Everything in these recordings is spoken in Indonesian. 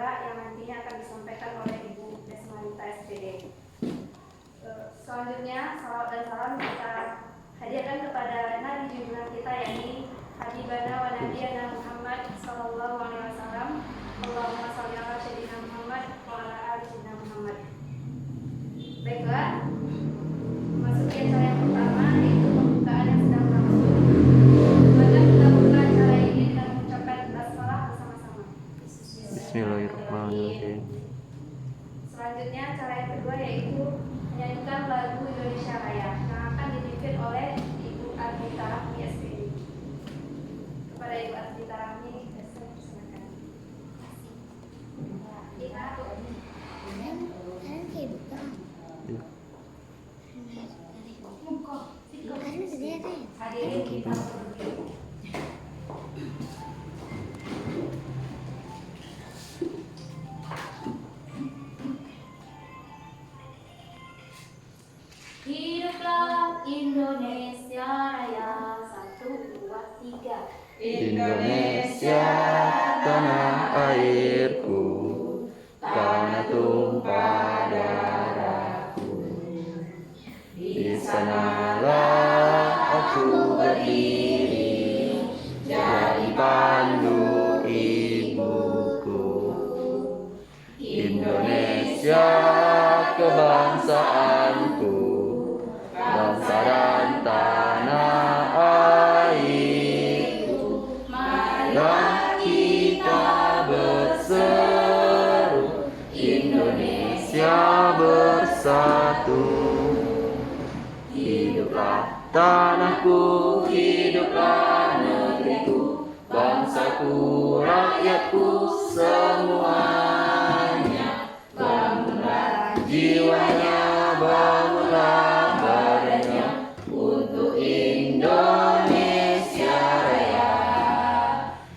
pula yang nantinya akan disampaikan oleh Ibu Desmarita SPD. Selanjutnya salawat dan salam kita hadiahkan kepada Nabi junjungan kita, yakni Habibana wa Nabiyana Muhammad sallallahu alaihi wasallam. Allahumma shalli ala sayyidina Muhammad wa ala ali sayyidina Muhammad. Baiklah, masuki acara yang pertama, yaitu pembukaan yang sedang berlangsung. Maka kita buka acara ini dengan mengucapkan basmalah bersama-sama. Bismillahirrahmanirrahim. Selanjutnya acara yang kedua yaitu menyanyikan lagu Indonesia Raya yang akan dipimpin oleh Ibu Ardita Rahmi SPD. Kepada Ibu Ardita Rahmi, silakan. Hadirin kita berdua. Hiduplah Indonesia Raya, 1, 2, 3. Indonesia tanah airku, tanah tumpah darahku. Di sanalah aku berdiri, jadi pandu ibuku. Indonesia kebangsaanku, bangsa dan tanah airku. Marilah kita berseru, Indonesia bersatu. Hiduplah tanahku, hiduplah negeriku, bangsaku, rakyatku semuanya. Bangunlah jiwanya, bangunlah badannya untuk Indonesia Raya.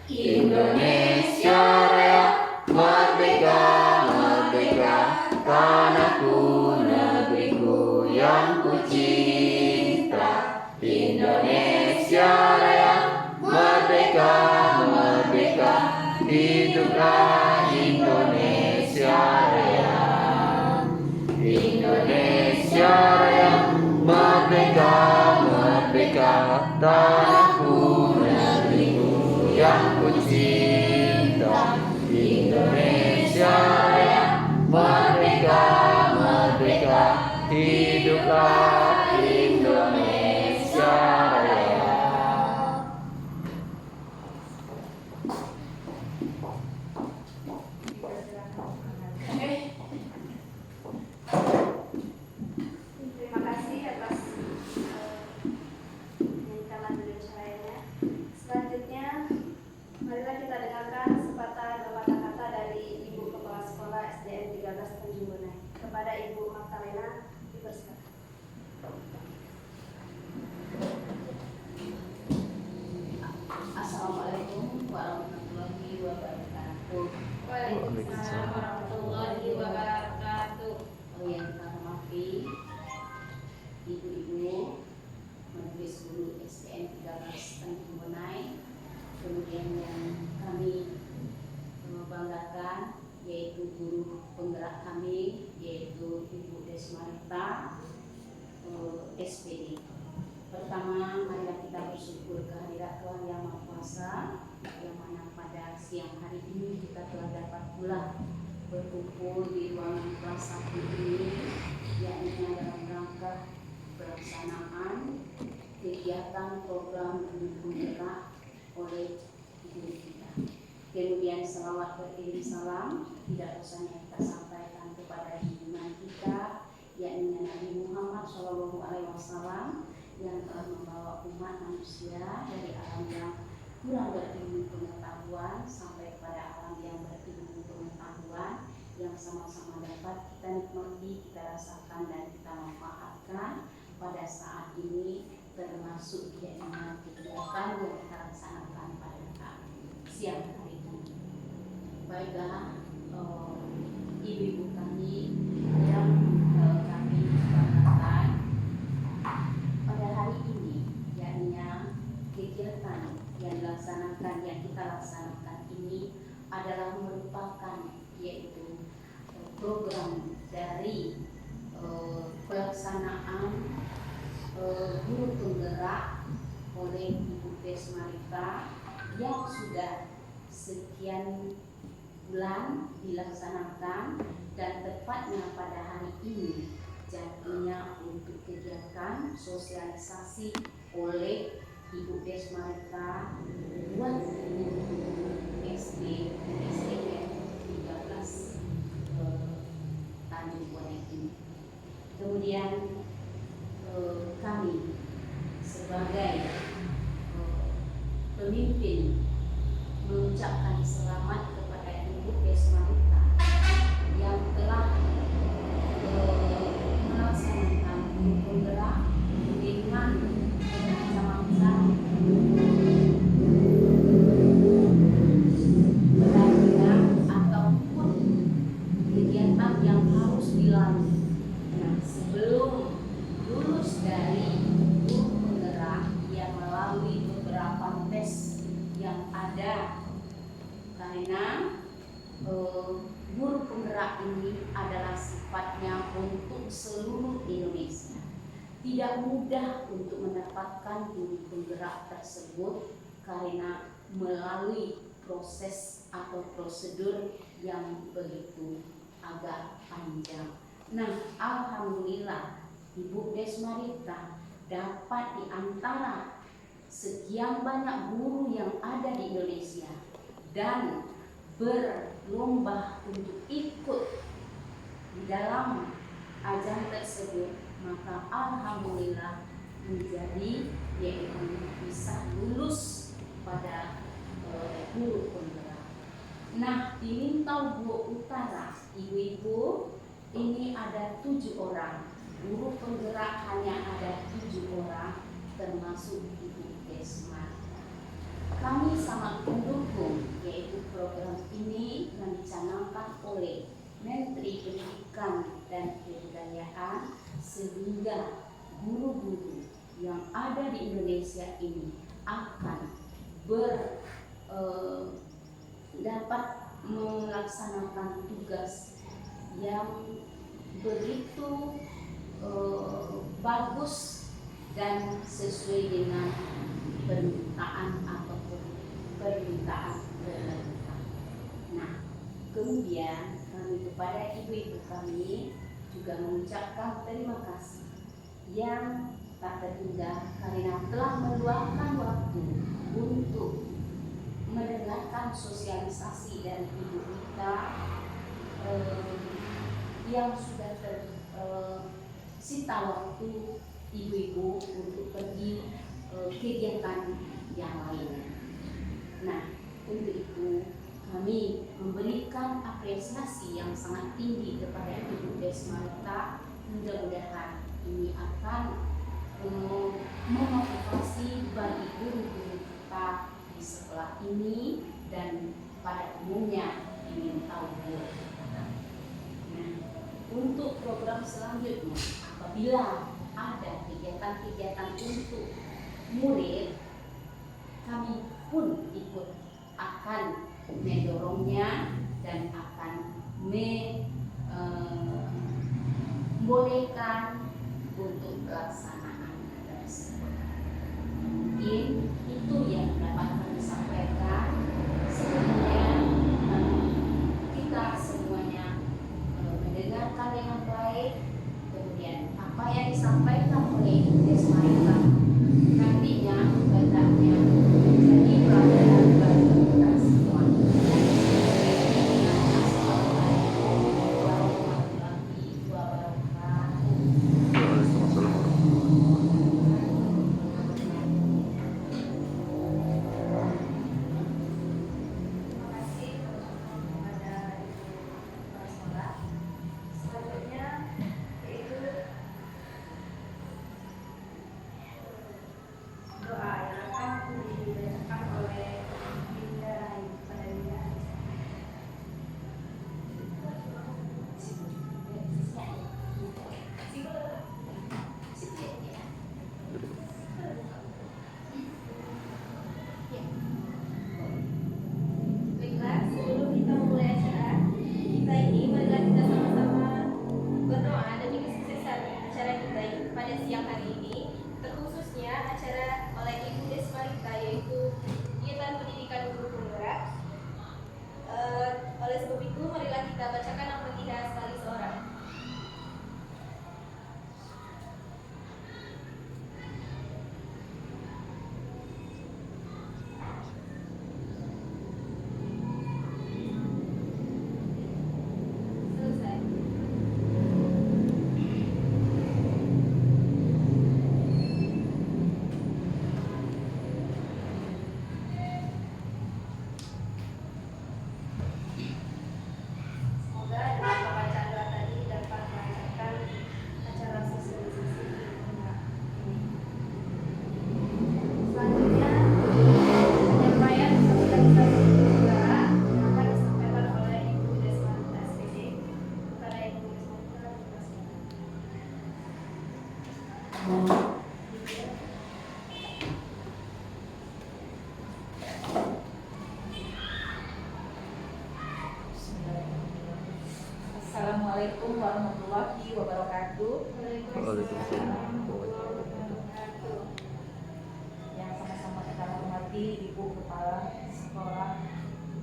Indonesia Raya, merdeka, merdeka, tanahku, negeriku yang ku cinta. Indonesia Raya, merdeka, merdeka, hiduplah Indonesia Raya. Indonesia Raya, merdeka, merdeka, tanahku, negeriku yang ku cinta. Indonesia Raya, merdeka, merdeka, hiduplah Indonesia Raya. Terima kasih atas menyanyikan lagu Indonesia Raya. Selanjutnya, marilah kita dengarkan sepatah dua kata-kata dari Ibu Kepala Sekolah SDN 13 Tanjung Bonai. Kepada Ibu Magdalena, dipersilakan. Assalamualaikum warahmatullahi wabarakatuh. Waalaikumsalam warahmatullahi wabarakatuh. Yang kita hormati ibu-ibu Majelis Guru SDN 13 Tanjung Bonai, kemudian yang kami banggakan yaitu guru penggerak kami, yaitu Ibu Desmarita SPD. Pertama, marilah kita bersyukur kehadirat Tuhan Yang Maha Kuasa, yang mana pada siang hari ini kita telah dapat pula berkumpul di ruangan kelas 1 ini, yakni dalam rangka pelaksanaan kegiatan program guru penggerak oleh guru kita. Kemudian selawat beriring salam tidak usahnya kita sampaikan kepada junjungan kita, yakni Nabi Muhammad SAW, yang telah membawa umat manusia dari alam yang kurang berilmu pengetahuan sampai kepada alam yang berilmu pengetahuan, yang sama-sama dapat kita nikmati, kita rasakan dan kita manfaatkan pada saat ini, termasuk kegiatan yang kita laksanakan pada siang hari ini. Baiklah, ibu-ibu kami yang kami banggakan, pada hari ini, yakni kegiatan yang kita laksanakan ini adalah merupakan yaitu program dari pelaksanaan guru penggerak oleh Ibu Desmarita yang sudah sekian bulan dilaksanakan, dan tepatnya pada hari ini jadinya untuk kegiatan sosialisasi oleh Ibu Desmarita buat SD SDN 13 Tanjung Boneng ini. Kemudian kami sebagai pemimpin mengucapkan selamat kepada Ibu Desmarita yang telah melaksanakan penggerak dengan macam-macam pertandingan ataupun kegiatan yang harus dilalui. Nah, sebelum lulus dari guru penggerak, ia melalui beberapa tes yang ada, karena guru penggerak ini adalah sifatnya untuk seluruh Indonesia. Tidak mudah untuk mendapatkan guru penggerak tersebut karena melalui proses atau prosedur yang begitu agak panjang. Nah, alhamdulillah Ibu Desmarita dapat di antara sekian banyak guru yang ada di Indonesia dan berlomba untuk ikut di dalam ajang tersebut, maka alhamdulillah menjadi yaitu bisa lulus pada guru penggerak. Nah, di Minto Utara, ibu-ibu, ini ada 7 orang. Guru penggerak hanya ada 7 orang, termasuk Ibu Desmarita. Kami sangat mendukung yaitu program ini yang dicanangkan oleh Menteri Pendidikan dan Kebudayaan, sehingga guru-guru yang ada di Indonesia ini akan dapat melaksanakan tugas yang begitu bagus dan sesuai dengan permintaan ataupun permintaan pemerintah. Nah, kemudian kami kepada ibu-ibu kami juga mengucapkan terima kasih yang tak terhingga karena telah meluangkan waktu untuk mendengarkan sosialisasi dari ibu kita yang sudah tersita waktu ibu-ibu untuk pergi kegiatan yang lain. Nah, untuk itu kami memberikan apresiasi yang sangat tinggi kepada Ibu Desmarita. Mudah-mudahan ini akan memotivasi bagi guru-guru kita di sekolah ini dan pada umumnya di Minto. Nah, untuk program selanjutnya, apabila ada kegiatan-kegiatan untuk murid, kami pun ikut akan mendorongnya dan akan membolehkan untuk pelaksanaan tersebut. Mungkin itu yang dapat kami sampaikan. Sebenarnya kita semuanya mendengarkan dengan baik, kemudian apa yang disampaikan oleh Desmarita nantinya hendaknya menjadi pelajaran bagi kita semua. Assalamualaikum warahmatullahi wabarakatuh. Kepala Sekolah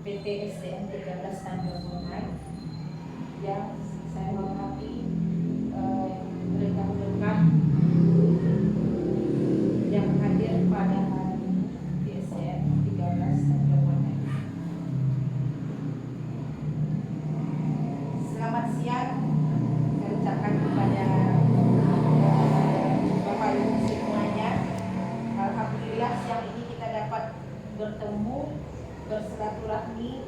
PT SDN 13 Tanjung Bonai yang saya hormati rekan-rekan yang hadir pada hari ini di SDN 13 Tanjung Bonai. Selamat siang saya ucapkan kepada Bapak Ibu semuanya. Alhamdulillah siang ini kita dapat bertemu, bersilaturahmi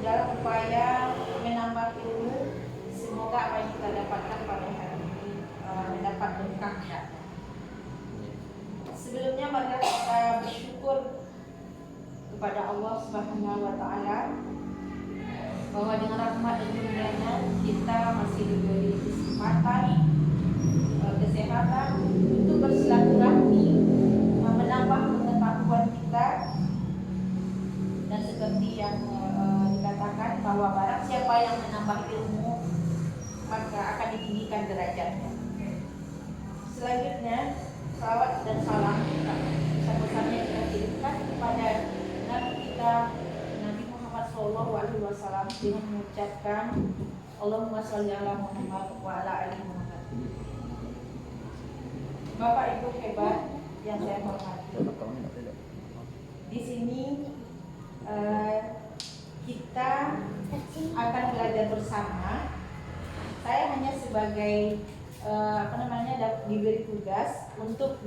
dalam upaya menambah ilmu. Semoga apa yang kita dapatkan pada hari ini mendapat berkah. Sebelumnya mari kita bersyukur kepada Allah Subhanahu wa taala bahwa dengan rahmat dan karunia-Nya kita masih diberi kesempatan, kesehatan untuk bersilaturahmi, menambah pengetahuan kita, dan seperti yang dikatakan bahwa barang siapa yang menambah ilmu maka akan ditinggikan derajatnya. Selanjutnya salawat dan salam sama-sama kita kirimkan kepada Nabi kita Nabi Muhammad SAW dengan mengucapkan Allahumma sholli ala Muhammad wa ala ali Muhammad. Bapak Ibu hebat yang saya hormati, di sini kita akan belajar bersama. Saya hanya sebagai diberi tugas untuk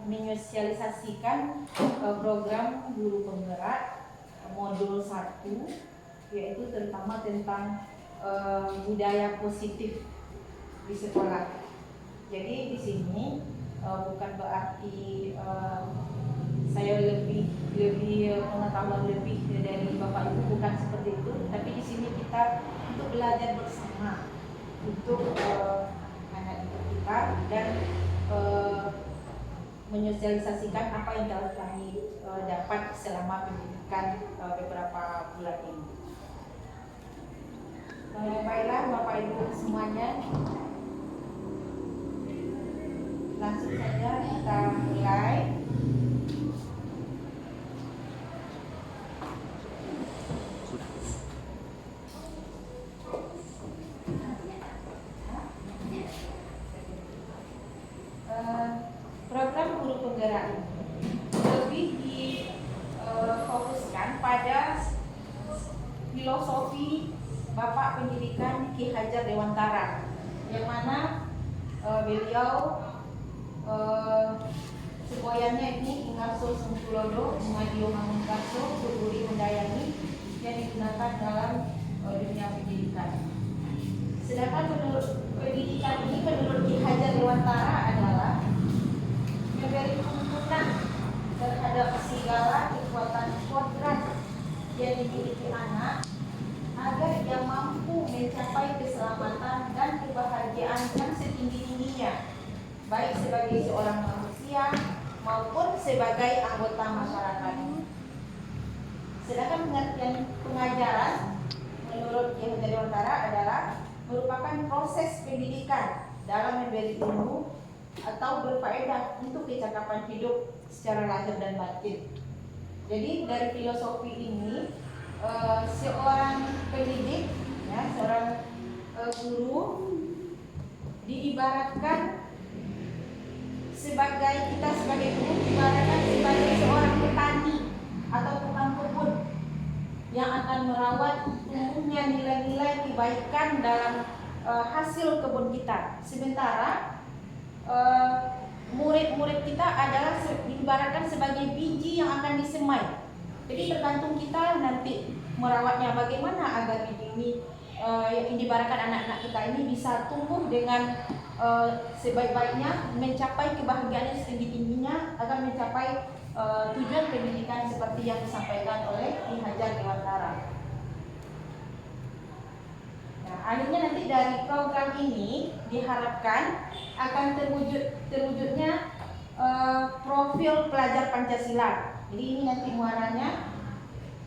menyosialisasikan program guru penggerak modul 1, yaitu terutama tentang budaya positif di sekolah. Jadi di sini bukan berarti saya lebih pengetahuan lebih dari Bapak Ibu, bukan seperti itu. Tapi di sini kita untuk belajar bersama untuk anak didik kita dan menyosialisasikan apa yang telah kami dapat selama pendidikan beberapa bulan ini. Baiklah Bapak Ibu semuanya, langsung saja kita mulai. Program guru penggerak ini lebih difokuskan pada filosofi Bapak Pendidikan Ki Hajar Dewantara, yang mana beliau semboyannya ini Ingarso Sungkulodo Madio Mangunkarso Suburi Handayani, yang digunakan dalam dunia pendidikan. Sedangkan menurut pendidikan ini, menurut Ki Hajar Dewantara adalah memberi tuntunan terhadap segala kekuatan kodrat yang dimiliki anak agar dia mampu mencapai keselamatan dan kebahagiaan yang setinggi-tingginya, baik sebagai seorang manusia maupun sebagai anggota masyarakat. Sedangkan pengertian pengajaran menurut Ki Hajar Dewantara adalah merupakan proses pendidikan dalam memberi ilmu atau berfaedah untuk kecakapan hidup secara lahir dan batin. Jadi dari filosofi ini seorang pendidik, seorang guru diibaratkan sebagai guru diibaratkan sebagai seorang petani atau tukang kebun yang akan merawat tumbuhnya nilai-nilai kebaikan dalam hasil kebun kita. Sementara murid-murid kita adalah diibaratkan sebagai biji yang akan disemai. Jadi tergantung kita nanti merawatnya bagaimana agar biji ini yang diibaratkan anak-anak kita ini bisa tumbuh dengan sebaik-baiknya, mencapai kebahagiaan yang setinggi-tingginya agar mencapai tujuan pendidikan seperti yang disampaikan oleh Ki Hajar Dewantara. Nah, akhirnya nanti dari program ini diharapkan akan terwujudnya profil pelajar Pancasila. Jadi ini nanti muaranya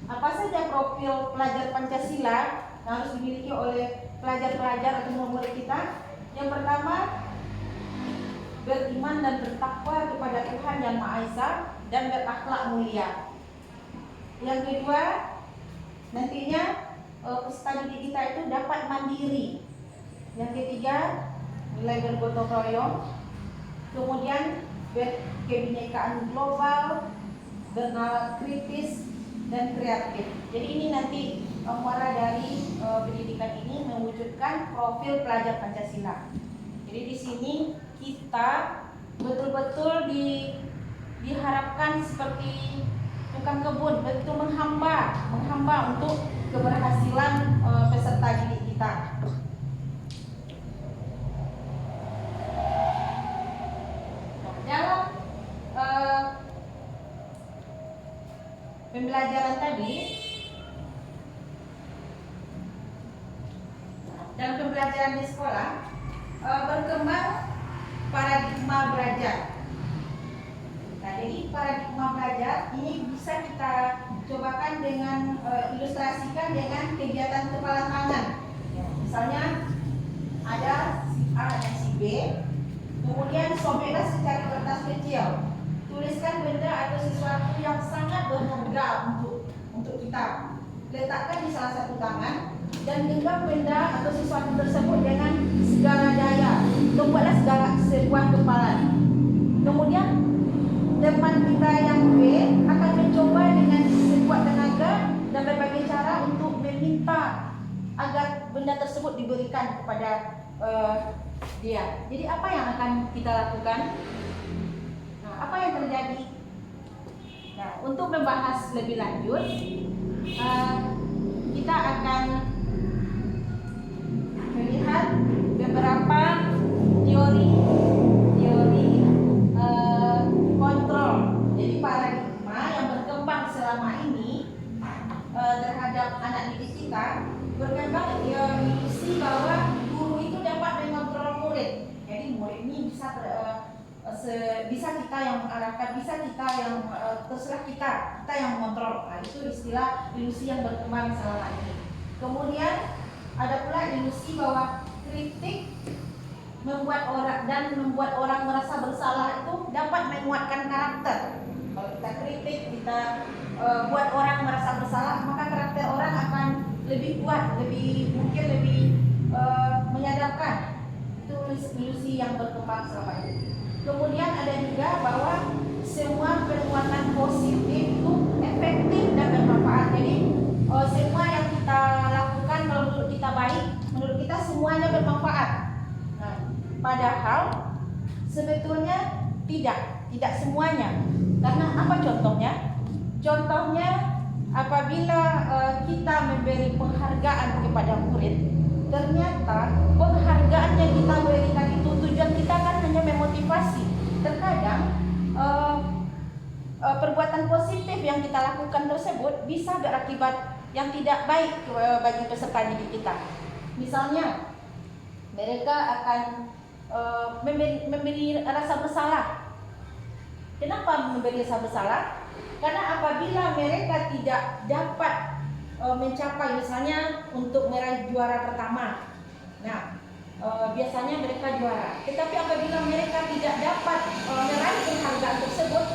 apa saja profil pelajar Pancasila yang harus dimiliki oleh pelajar-pelajar atau murid kita. Yang pertama, beriman dan bertakwa kepada Tuhan Yang Maha Esa dan berakhlak mulia. Yang kedua, nantinya peserta didik kita itu dapat mandiri. Yang ketiga, nilai bergotong royong. Kemudian kebinekaan global, bernalar kritis, dan kreatif. Jadi ini nanti muara dari pendidikan ini mewujudkan profil pelajar Pancasila. Jadi di sini kita betul-betul diharapkan seperti tukang kebun, betul menghamba untuk keberhasilan peserta didik kita. Dalam pembelajaran tadi, dalam pembelajaran di sekolah berkembang paradigma belajar. Nah, jadi paradigma belajar ini bisa kita cobakan dengan ilustrasikan dengan kegiatan kepala tangan. Ya, misalnya ada si A dan si B, kemudian sobeklah secari kertas kecil, tuliskan benda atau sesuatu yang sangat berharga untuk kita, letakkan di salah satu tangan dan genggam benda atau sesuatu tersebut dengan segala daya, membuatlah sebuah kepalan. Kemudian teman kita yang B akan mencoba dengan sekuat tenaga dan berbagai cara untuk meminta agar benda tersebut diberikan kepada dia. Jadi apa yang akan kita lakukan? Nah, apa yang terjadi? Nah, untuk membahas lebih lanjut, kita akan melihat beberapa teori kontrol. Jadi paradigma yang berkembang selama ini terhadap anak didik kita berkembang ilusi bahwa guru itu dapat mengontrol murid. Jadi murid ini bisa kita yang mengarahkan, bisa kita yang terserah kita yang mengontrol. Nah, itu istilah ilusi yang berkembang selama ini. Kemudian ada pula ilusi bahwa kritik membuat orang merasa bersalah itu dapat menguatkan karakter. Kalau kita kritik, kita buat orang merasa bersalah, maka karakter orang akan lebih kuat, lebih menyadarkan. Itu ilusi yang berkembang selama ini. Kemudian ada juga bahwa semua perbuatan positif itu efektif dan bermanfaat. Jadi semua yang kita lakukan kalau menurut kita baik, menurut kita semuanya bermanfaat. Nah, padahal sebetulnya tidak semuanya. Karena apa contohnya? Contohnya apabila kita memberi penghargaan kepada murid, ternyata penghargaan yang kita berikan itu tujuan kita kan hanya memotivasi. Terkadang perbuatan positif yang kita lakukan tersebut bisa berakibat yang tidak baik bagi peserta didik kita. Misalnya mereka akan memberi rasa bersalah. Kenapa memberi rasa bersalah? Karena apabila mereka tidak dapat mencapai, misalnya untuk meraih juara pertama, nah biasanya mereka juara. Tetapi apabila mereka tidak dapat meraih penghargaan tersebut,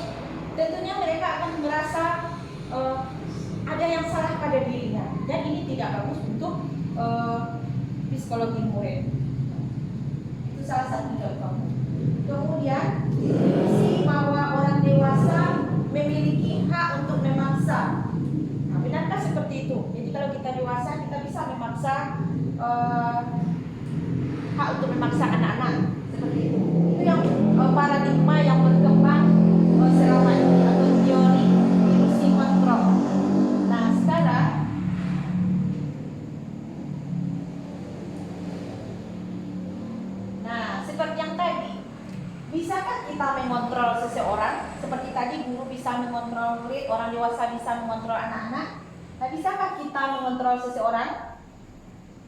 tentunya mereka akan merasa ada yang salah pada dirinya, dan ini tidak bagus untuk psikologi murid. Itu salah satu contoh. Kemudian ilusi bahwa orang dewasa memiliki hak untuk memaksa. Nah, benarkah seperti itu? Jadi kalau kita dewasa, kita bisa memaksa hak untuk memaksa anak-anak seperti itu. Itu yang paradigma yang berkembang selama ini, atau teori ilusi kontrol. Nah, sekarang seperti yang tadi, bisakah kita mengontrol seseorang? Seperti tadi guru bisa mengontrol murid, orang dewasa bisa mengontrol anak-anak. Nah, bisakah kita mengontrol seseorang?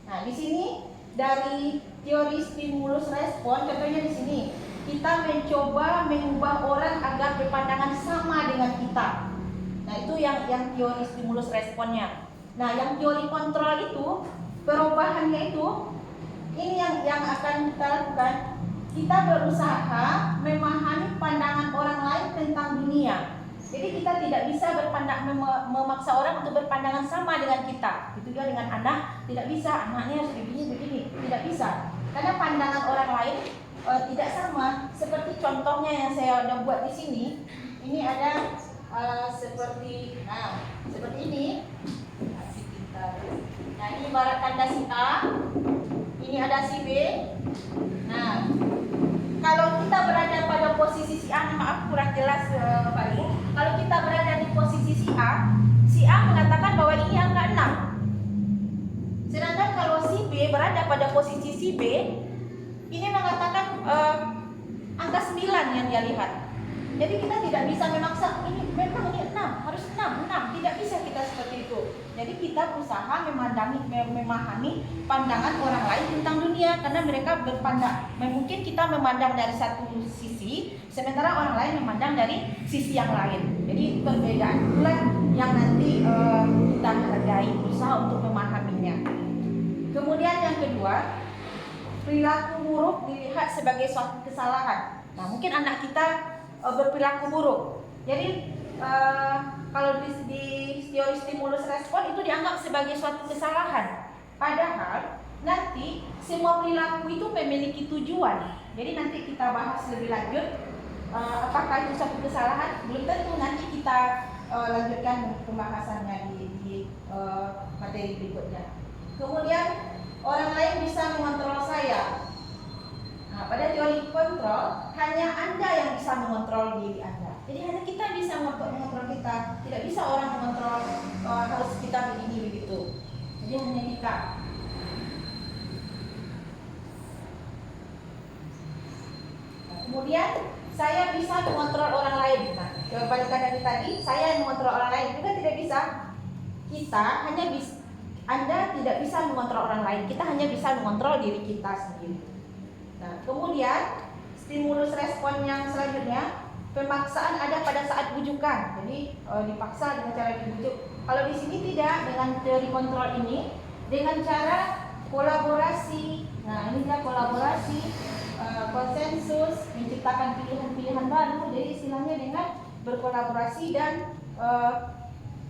Nah, di sini dari teori stimulus respon, contohnya di sini kita mencoba mengubah orang agar berpandangan sama dengan kita. Nah, itu yang teori stimulus responnya. Nah, yang teori kontrol itu, perubahannya itu, ini yang akan kita lakukan. Kita berusaha memahami pandangan orang lain tentang dunia. Jadi kita tidak bisa memaksa orang untuk berpandangan sama dengan kita. Itu juga dengan anak, tidak bisa anaknya harus begini, tidak bisa. Karena pandangan orang lain tidak sama. Seperti contohnya yang saya udah buat di sini, ini ada seperti ini. Nah, ini ibarat tanda si A, ini ada si B. Nah, kalau kita berada pada posisi si A, maaf kurang jelas Pak Ibu. Kalau kita berada di posisi si A mengatakan bahwa ini angka 6. Sedangkan kalau si B berada pada posisi si B, ini mengatakan angka 9 yang dia lihat. Jadi kita tidak bisa memaksa ini memang ini 6, harus 6, tidak bisa kita seperti itu. Jadi kita berusaha memahami pandangan orang lain tentang dunia, karena mereka berpandang, mungkin kita memandang dari satu sisi, sementara orang lain memandang dari sisi yang lain. Jadi perbedaan itulah yang nanti kita hargai, berusaha untuk memahaminya. Kemudian yang kedua, perilaku buruk dilihat sebagai suatu kesalahan. Nah, mungkin anak kita berperilaku buruk. Jadi kalau di teori stimulus respon itu dianggap sebagai suatu kesalahan. Padahal nanti semua perilaku itu memiliki tujuan. Jadi nanti kita bahas lebih lanjut apakah itu suatu kesalahan. Belum tentu, nanti kita lanjutkan pembahasannya di materi berikutnya. Kemudian orang lain bisa mengontrol saya. Nah, pada teori kontrol, hanya Anda yang bisa mengontrol diri Anda. Jadi hanya kita bisa mengontrol kita, tidak bisa orang mengontrol harus kita begini begitu. Jadi hanya kita. Nah, kemudian saya bisa mengontrol orang lain. Nah, kebalikan tadi, saya yang mengontrol orang lain juga tidak bisa. Kita hanya bisa, Anda tidak bisa mengontrol orang lain. Kita hanya bisa mengontrol diri kita sendiri. Nah, kemudian stimulus respon yang selanjutnya, pemaksaan ada pada saat bujukan. Jadi dipaksa dengan cara dibujuk. Kalau di sini tidak, dengan teori kontrol ini dengan cara kolaborasi. Nah, ini dia kolaborasi, konsensus, menciptakan pilihan-pilihan baru. Jadi istilahnya dengan berkolaborasi dan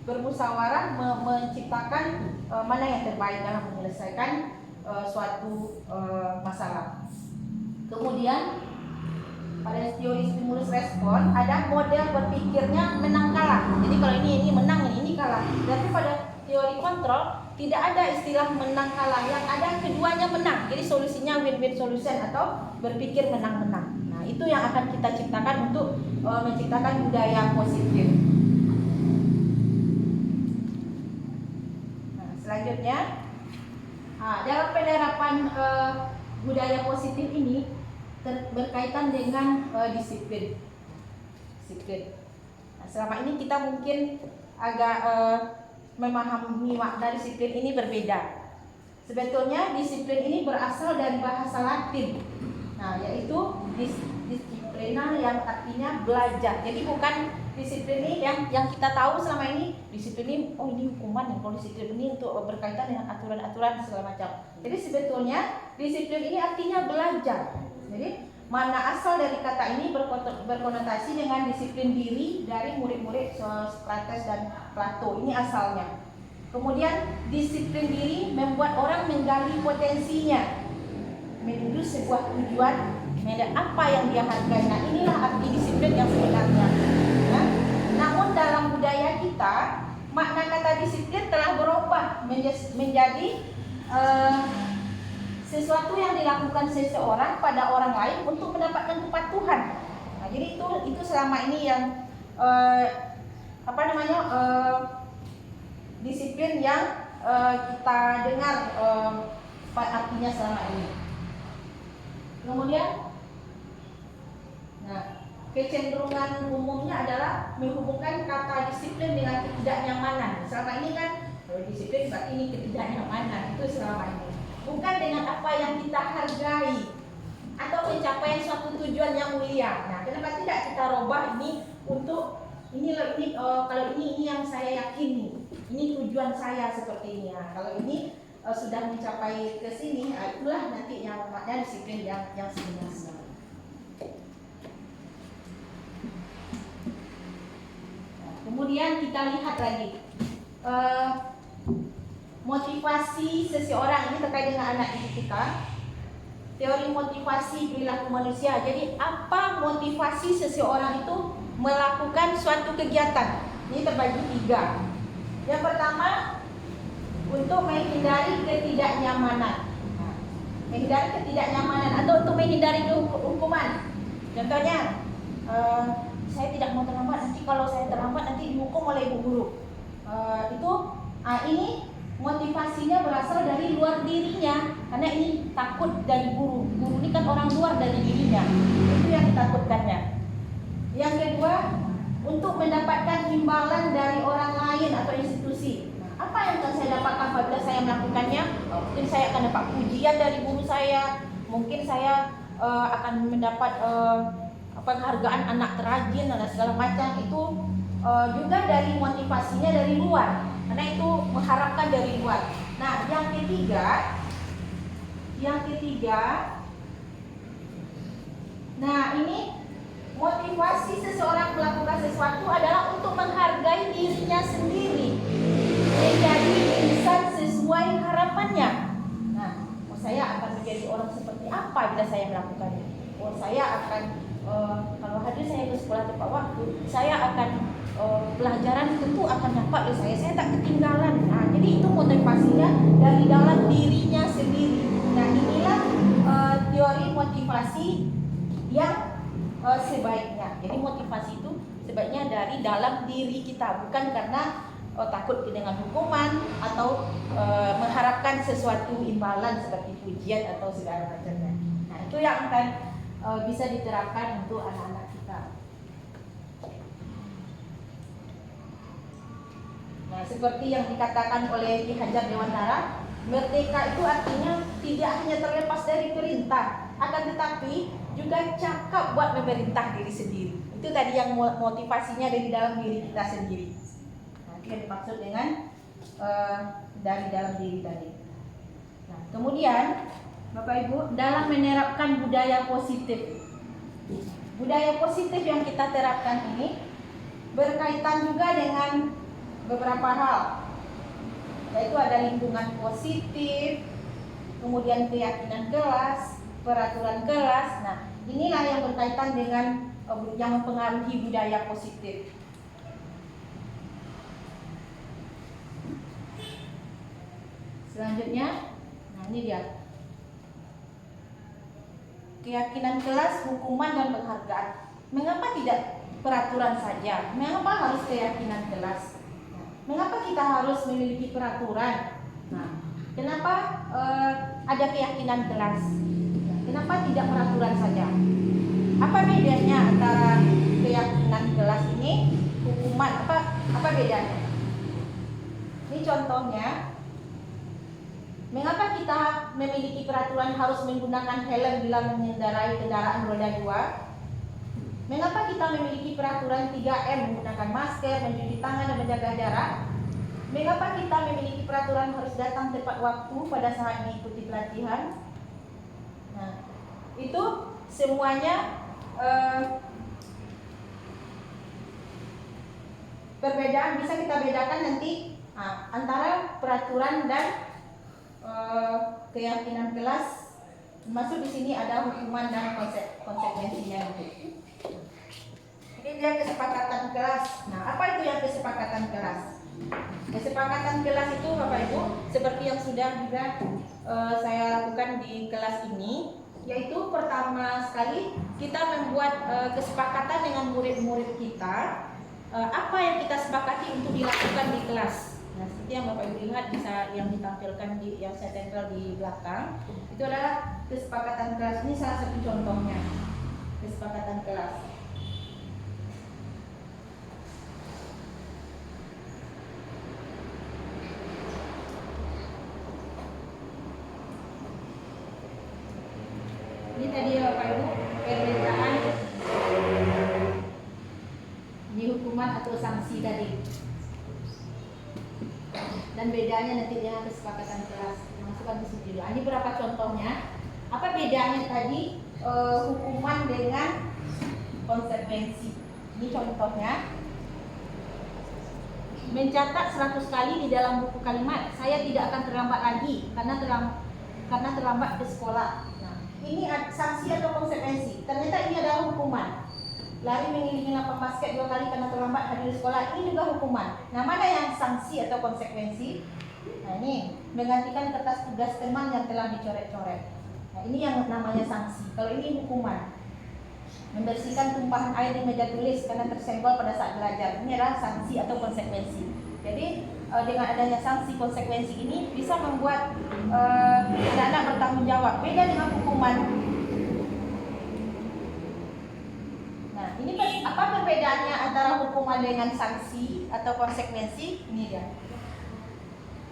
bermusyawarah menciptakan mana yang terbaik dalam menyelesaikan suatu masalah. Kemudian pada teori stimulus respon ada model berpikirnya menang kalah. Jadi kalau ini menang, ini kalah. Tapi pada teori kontrol tidak ada istilah menang kalah, yang ada keduanya menang. Jadi solusinya win-win solution atau berpikir menang-menang. Nah, itu yang akan kita ciptakan untuk menciptakan budaya positif. Nah, selanjutnya dalam penerapan budaya positif ini berkaitan dengan disiplin. Nah, selama ini kita mungkin agak memahami makna disiplin ini berbeda. Sebetulnya disiplin ini berasal dari bahasa Latin. Nah, yaitu disiplina yang artinya belajar. Jadi bukan disiplin ini yang kita tahu selama ini. Disiplin ini, oh ini hukuman, kalau disiplin ini untuk berkaitan dengan aturan-aturan segala macam. Jadi sebetulnya disiplin ini artinya belajar. Jadi mana asal dari kata ini berkonotasi dengan disiplin diri dari murid-murid Socrates dan Plato. Ini asalnya. Kemudian disiplin diri membuat orang menggali potensinya menuju sebuah tujuan, apa yang dia hargai. Nah, inilah arti disiplin yang sebenarnya. Nah, namun dalam budaya kita, makna kata disiplin telah berubah menjadi sesuatu yang dilakukan seseorang pada orang lain untuk mendapatkan kepatuhan. Nah, jadi itu selama ini yang disiplin yang kita dengar artinya selama ini. Kemudian, kecenderungan umumnya adalah menghubungkan kata disiplin dengan ketidaknyamanan. Selama ini kan disiplin berarti ini ketidaknyamanan, itu selama ini. Bukan dengan apa yang kita hargai atau pencapaian suatu tujuan yang mulia. Nah, kenapa tidak kita robah ini untuk kalau ini yang saya yakini, ini tujuan saya seperti ini. Nah, kalau ini sudah mencapai ke sini, itulah nanti yang maknanya disiplin yang sebenarnya. kemudian kita lihat lagi motivasi seseorang ini terkait dengan anak didik kita. Teori motivasi perilaku manusia. Jadi apa motivasi seseorang itu melakukan suatu kegiatan? Ini terbagi 3. Yang pertama, untuk menghindari ketidaknyamanan. Menghindari ketidaknyamanan atau untuk menghindari hukuman. Contohnya, saya tidak mau terlambat, nanti kalau saya terlambat nanti dihukum oleh ibu guru. Ini motivasinya berasal dari luar dirinya, karena ini takut dari guru. Guru ini kan orang luar dari dirinya, itu yang ditakutkannya. Yang kedua, untuk mendapatkan imbalan dari orang lain atau institusi. Apa yang akan saya dapatkan apabila saya melakukannya? Mungkin saya akan dapat pujian dari guru saya, mungkin saya akan mendapat penghargaan anak terrajin dan segala macam. Itu juga dari motivasinya dari luar, karena itu mengharapkan dari luar. Nah, yang ketiga, nah ini motivasi seseorang melakukan sesuatu adalah untuk menghargai dirinya sendiri, menjadi insan sesuai harapannya. Nah, saya akan menjadi orang seperti apa bila saya melakukannya? Saya akan kalau hadir saya ke sekolah tepat waktu, saya akan pelajaran tentu akan dapat oleh saya tak ketinggalan. Nah, jadi itu motivasinya dari dalam dirinya sendiri. Nah, inilah teori motivasi yang sebaiknya. Jadi motivasi itu sebaiknya dari dalam diri kita, bukan karena takut dengan hukuman atau mengharapkan sesuatu imbalan seperti pujian atau segala macamnya. Nah, itu yang akan bisa diterapkan untuk anak-anak kita. Nah, seperti yang dikatakan oleh Ki Hajar Dewantara, merdeka itu artinya tidak hanya terlepas dari perintah, akan tetapi juga cakap buat memerintah diri sendiri. Itu tadi yang motivasinya dari dalam diri kita sendiri. Nah, itu yang dimaksud dengan dari dalam diri tadi. Nah, kemudian Bapak Ibu, dalam menerapkan budaya positif. Budaya positif yang kita terapkan ini berkaitan juga dengan beberapa hal, yaitu ada lingkungan positif, kemudian keyakinan kelas, peraturan kelas. Nah, inilah yang berkaitan dengan yang mempengaruhi budaya positif. Selanjutnya, nah ini dia. Keyakinan kelas, hukuman dan penghargaan. Mengapa tidak peraturan saja? Mengapa harus keyakinan kelas? Mengapa kita harus memiliki peraturan? Nah, kenapa ada keyakinan kelas? Kenapa tidak peraturan saja? Apa bedanya antara keyakinan kelas ini, hukuman? Apa bedanya? Ini contohnya. Mengapa kita memiliki peraturan harus menggunakan helm bila mengendarai kendaraan roda 2? Mengapa kita memiliki peraturan 3M, menggunakan masker, mencuci tangan dan menjaga jarak? Mengapa kita memiliki peraturan harus datang tepat waktu pada saat mengikuti pelatihan? Nah, itu semuanya perbedaan bisa kita bedakan nanti antara peraturan dan keyakinan kelas. Masuk di sini ada hukuman dan konsekuensinya. Ini dia kesepakatan kelas. Nah, apa itu yang kesepakatan kelas? Kesepakatan kelas itu Bapak Ibu, seperti yang sudah juga saya lakukan di kelas ini, yaitu pertama sekali kita membuat kesepakatan dengan murid-murid kita, apa yang kita sepakati untuk dilakukan di kelas. Nah, seperti yang Bapak Ibu lihat bisa yang ditampilkan yang saya tempel di belakang, itu adalah kesepakatan kelas. Ini salah satu contohnya kesepakatan kelas. Ini tadi Bapak Ibu perbedaan ini hukuman atau sanksi tadi. Dan bedanya nanti dengan kesepakatan kelas. Masukkan di sini dulu. Ini berapa contohnya? Apa bedanya tadi hukuman dengan konsekuensi? Ini contohnya. mencatat 100 kali di dalam buku kalimat, saya tidak akan terlambat lagi karena terlambat ke sekolah. Nah, ini sanksi atau konsekuensi. Ternyata ini adalah hukuman. Lari mengelilingi lapang basket 2 kali karena terlambat hadir di sekolah, ini juga hukuman. Nah, mana yang sanksi atau konsekuensi? Nah, ini menggantikan kertas tugas teman yang telah dicoret-coret. Nah, ini yang namanya sanksi. Kalau ini hukuman, membersihkan tumpahan air di meja tulis karena tersenggol pada saat belajar, ini adalah sanksi atau konsekuensi. Jadi dengan adanya sanksi konsekuensi ini bisa membuat anak-anak bertanggung jawab. Beda dengan hukuman. Nah, ini apa perbedaannya antara hukuman dengan sanksi atau konsekuensi? Ini dia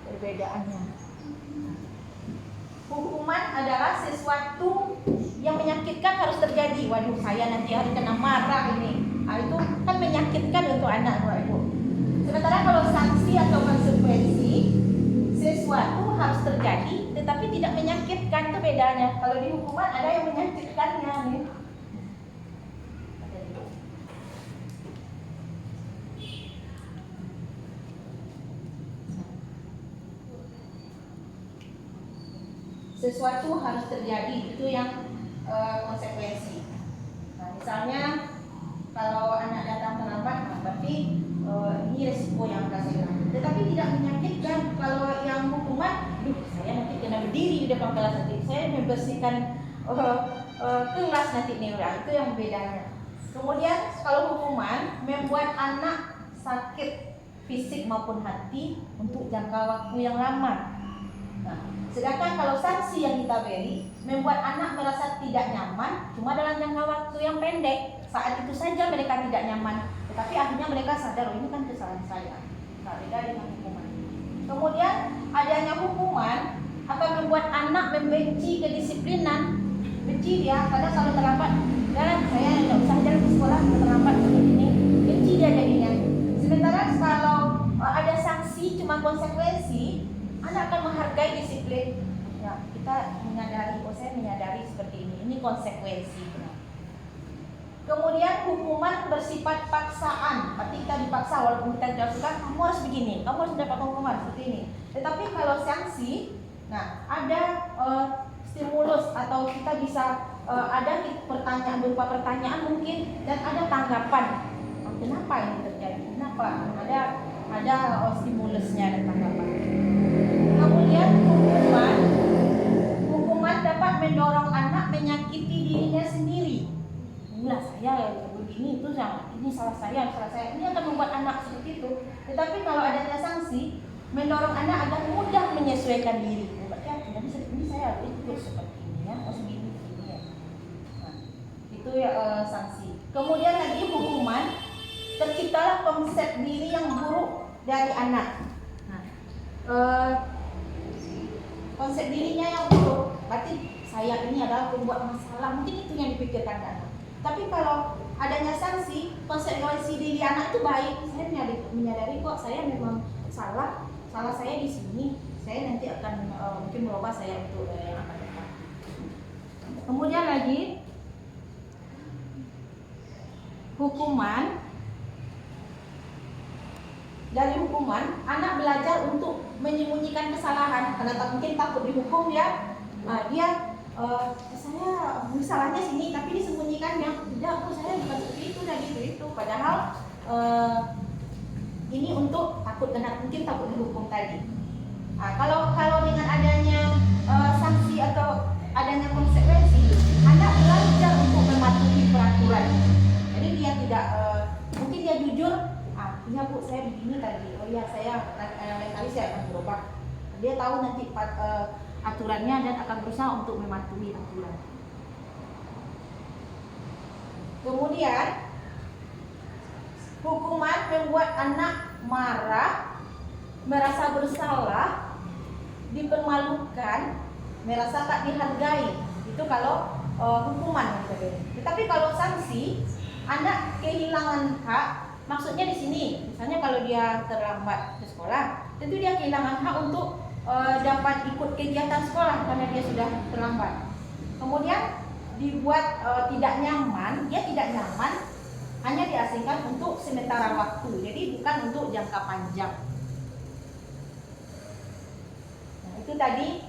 perbedaannya. Hukuman adalah sesuatu yang menyakitkan harus terjadi. Waduh, saya nanti hari kena marah ini. Nah, itu kan menyakitkan untuk anak, Ibu. Sementara kalau sanksi atau konsekuensi, sesuatu harus terjadi tetapi tidak menyakitkan, itu bedanya. Kalau di hukuman ada yang menyakitkannya nih. Sesuatu harus terjadi, itu yang konsekuensi. Nah, misalnya kalau anak datang terlambat, nah, berarti ini resiko yang akan saya ambil. Tetapi tidak menyakitkan. Kalau yang hukuman, saya nanti kena berdiri di depan kelas nanti, saya membersihkan kelas nanti nih, itu yang bedanya. Kemudian kalau hukuman membuat anak sakit fisik maupun hati untuk jangka waktu yang lama. Nah, sedangkan kalau sanksi yang kita beri membuat anak merasa tidak nyaman cuma dalam jangka waktu yang pendek. Saat itu saja mereka tidak nyaman, tetapi akhirnya mereka sadar, oh, ini kan kesalahan saya. Nah, beda dengan hukuman. Kemudian adanya hukuman akan membuat anak membenci kedisiplinan. Benci dia, karena kalau terlambat, dan saya tidak usah jalan ke sekolah, terlambat seperti ini. Benci dia jadinya. Sementara kalau ada sanksi cuma konsekuensi, anak akan menghargai disiplin. Ya, kita menyadari, oh saya menyadari seperti ini konsekuensi. Kemudian hukuman bersifat paksaan, berarti kita dipaksa walaupun kita tidak suka, kamu harus begini, kamu harus dapat hukuman seperti ini. Tetapi kalau sanksi, nah ada stimulus atau kita bisa ada pertanyaan berupa pertanyaan mungkin dan ada tanggapan. Kenapa ini terjadi? Kenapa? Ada stimulusnya dan tanggapan. Kemudian hukuman dapat mendorong anak menyakiti dirinya sendiri. Inilah saya begini, itu ini salah saya. Ini akan membuat anak seperti itu. Tetapi kalau adanya sanksi, mendorong anak agar mudah menyesuaikan diri. Berarti ini saya itu seperti ini ya, harus begini ya. Nah, itu ya sanksi. Kemudian lagi hukuman, terciptalah konsep diri yang buruk dari anak. Nah, konsep dirinya yang buruk, berarti saya ini adalah pembuat masalah. Mungkin itu yang dipikirkan anak. Tapi kalau adanya sanksi, konsekuensi diri anak itu baik. Saya menyadari kok saya memang salah saya di sini. Saya nanti akan mungkin merubah saya untuk yang akan datang. Kemudian lagi hukuman. Dari hukuman, anak belajar untuk menyembunyikan kesalahan karena mungkin takut dihukum ya. Saya salahnya sini tapi disembunyikannya. Tidak, saya bukan seperti itu dan itu. Padahal ini untuk takut dihukum tadi. Nah, kalau dengan adanya sanksi atau adanya konsekuensi, anak belajar untuk mematuhi peraturan. Jadi dia tidak mungkin dia jujur. Iya Bu, saya begini tadi. Oh iya, saya lain kali saya akan berubah. Dia tahu nanti aturannya dan akan berusaha untuk mematuhi aturan. Kemudian hukuman membuat anak marah, merasa bersalah, dipermalukan, merasa tak dihargai. Itu kalau hukuman. Tetapi kalau sanksi, anak kehilangan hak. Maksudnya di sini, misalnya kalau dia terlambat ke sekolah, tentu dia kehilangan hak untuk dapat ikut kegiatan sekolah karena dia sudah terlambat. Kemudian dibuat tidak nyaman, dia tidak nyaman hanya diasingkan untuk sementara waktu, jadi bukan untuk jangka panjang. Nah, itu tadi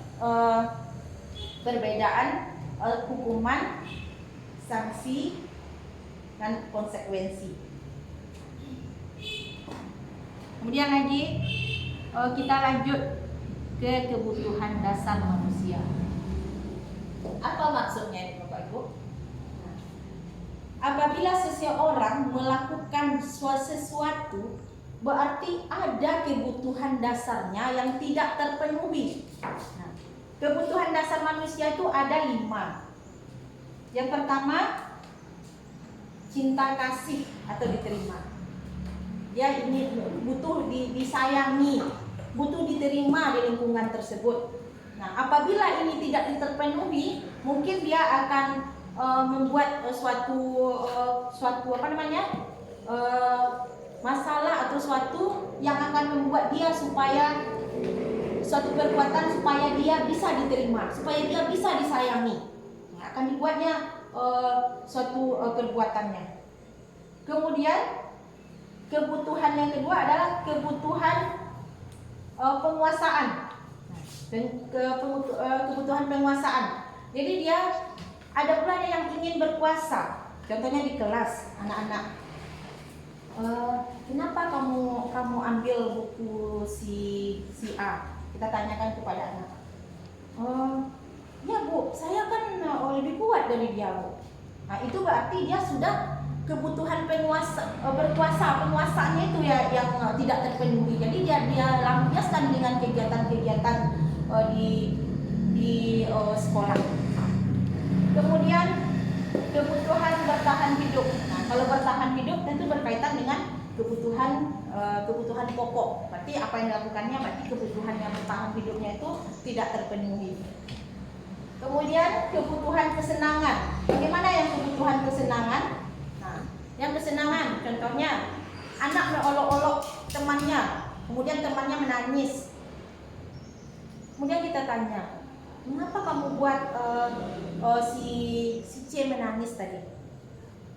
perbedaan hukuman, sanksi, dan konsekuensi. Kemudian lagi kita lanjut ke kebutuhan dasar manusia. Apa maksudnya ini Bapak Ibu? Nah, apabila seseorang melakukan sesuatu, berarti ada kebutuhan dasarnya yang tidak terpenuhi. Nah, kebutuhan dasar manusia itu ada 5. Yang pertama, cinta kasih atau diterima. Dia ini butuh disayangi, butuh diterima di lingkungan tersebut. Nah, apabila ini tidak terpenuhi, mungkin dia akan membuat suatu masalah atau suatu yang akan membuat dia supaya suatu perbuatan supaya dia bisa diterima, supaya dia bisa disayangi. Nah, akan dibuatnya suatu perbuatannya. Kemudian kebutuhan yang kedua adalah kebutuhan penguasaan. Kebutuhan penguasaan. Jadi dia ada pula yang ingin berkuasa. Contohnya di kelas anak-anak. Kenapa kamu ambil buku si A? Kita tanyakan kepada anak. Ya Bu, saya kan lebih kuat dari dia Bu. Nah, itu berarti dia sudah kebutuhan penguasaannya itu ya yang tidak terpenuhi. Jadi dia lampiaskan dengan kegiatan-kegiatan di sekolah. Kemudian kebutuhan bertahan hidup. Nah, kalau bertahan hidup tentu berkaitan dengan kebutuhan pokok. Berarti apa yang dilakukannya, berarti kebutuhan yang bertahan hidupnya itu tidak terpenuhi. Kemudian kebutuhan kesenangan. Bagaimana yang kebutuhan kesenangan? Nah, yang kesenangan contohnya anak mengolok-olok temannya, kemudian temannya menangis. Kemudian kita tanya, mengapa kamu buat si C menangis tadi?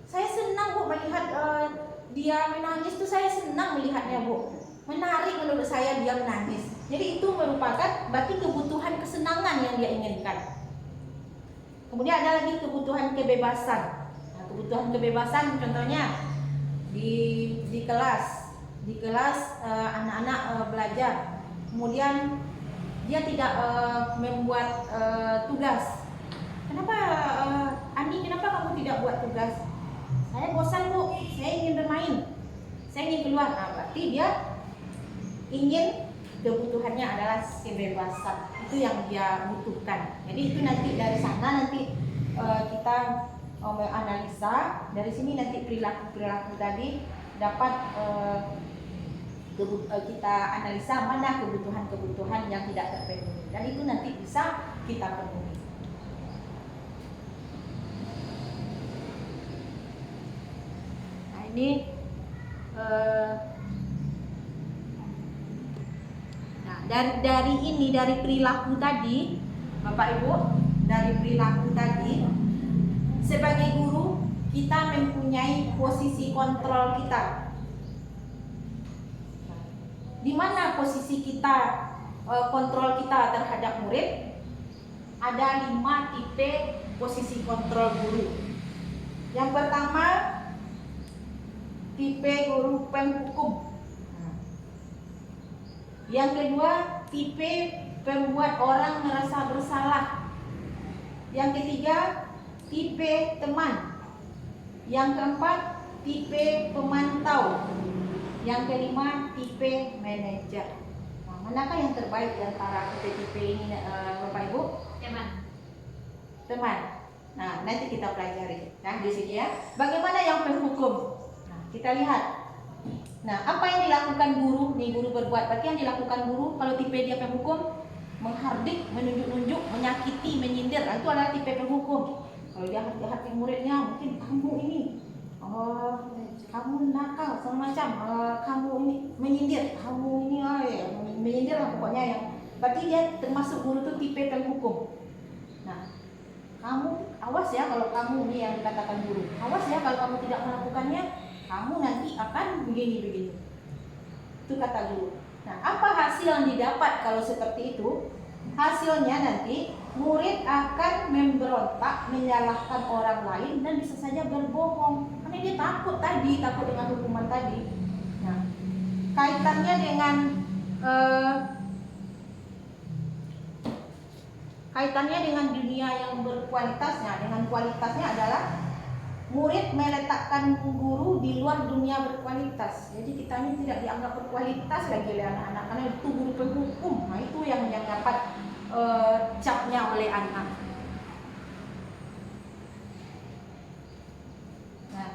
Saya senang Bu melihat dia menangis tuh, saya senang melihatnya Bu. Menarik menurut saya dia menangis. Jadi itu merupakan berarti kebutuhan kesenangan yang dia inginkan. Kemudian ada lagi kebutuhan kebebasan. Nah, kebutuhan kebebasan contohnya di kelas anak-anak belajar. Kemudian dia tidak membuat tugas. Kenapa Andi? Kenapa kamu tidak buat tugas? Saya bosan Bu, saya ingin bermain, saya ingin keluar. Nah, berarti dia ingin, kebutuhannya adalah kebebasan. Itu yang dia butuhkan. Jadi itu nanti dari sana kita menganalisa. Dari sini nanti perilaku tadi dapat kita analisa mana kebutuhan yang tidak terpenuhi, dan itu nanti bisa kita penuhi. Nah, ini dari perilaku tadi, Bapak Ibu, dari perilaku tadi, sebagai guru kita mempunyai posisi kontrol kita. Di mana posisi kita, kontrol kita terhadap murid? Ada 5 tipe posisi kontrol guru. Yang pertama, tipe guru penghukum. Yang kedua, tipe pembuat orang merasa bersalah. Yang ketiga, tipe teman. Yang keempat, tipe pemantau. Yang kelima, tipe manajer. Nah, manakah yang terbaik di antara tipe-tipe ini, Bapak Ibu? Teman. Nah, nanti kita pelajari. Nah, di sini ya. Bagaimana yang penghukum? Nah, kita lihat. Nah, apa yang dilakukan guru? Nih, guru berbuat. Berarti yang dilakukan guru kalau tipe dia penghukum, menghardik, menunjuk-nunjuk, menyakiti, menyindir. Nah, itu adalah tipe penghukum. Kalau dia hati muridnya, mungkin kamu ini, kamu nakal, semacam, kamu ini menyindir, kamu ini, menyindir lah pokoknya yang. Berarti dia termasuk guru itu tipe penghukum. Nah, kamu awas ya kalau kamu ini yang dikatakan guru. Awas ya kalau kamu tidak melakukannya, kamu nanti akan begini-begini. Itu kata guru. Nah, apa hasil yang didapat kalau seperti itu? Hasilnya nanti murid akan memberontak, menyalahkan orang lain dan bisa saja berbohong karena dia takut dengan hukuman tadi. Nah, kaitannya dengan dunia yang berkualitasnya, dengan kualitasnya adalah murid meletakkan guru di luar dunia berkualitas. Jadi kita ini tidak dianggap berkualitas lagi oleh anak-anak karena itu guru penghukum. Nah, itu yang dapat capnya oleh anak. Nah,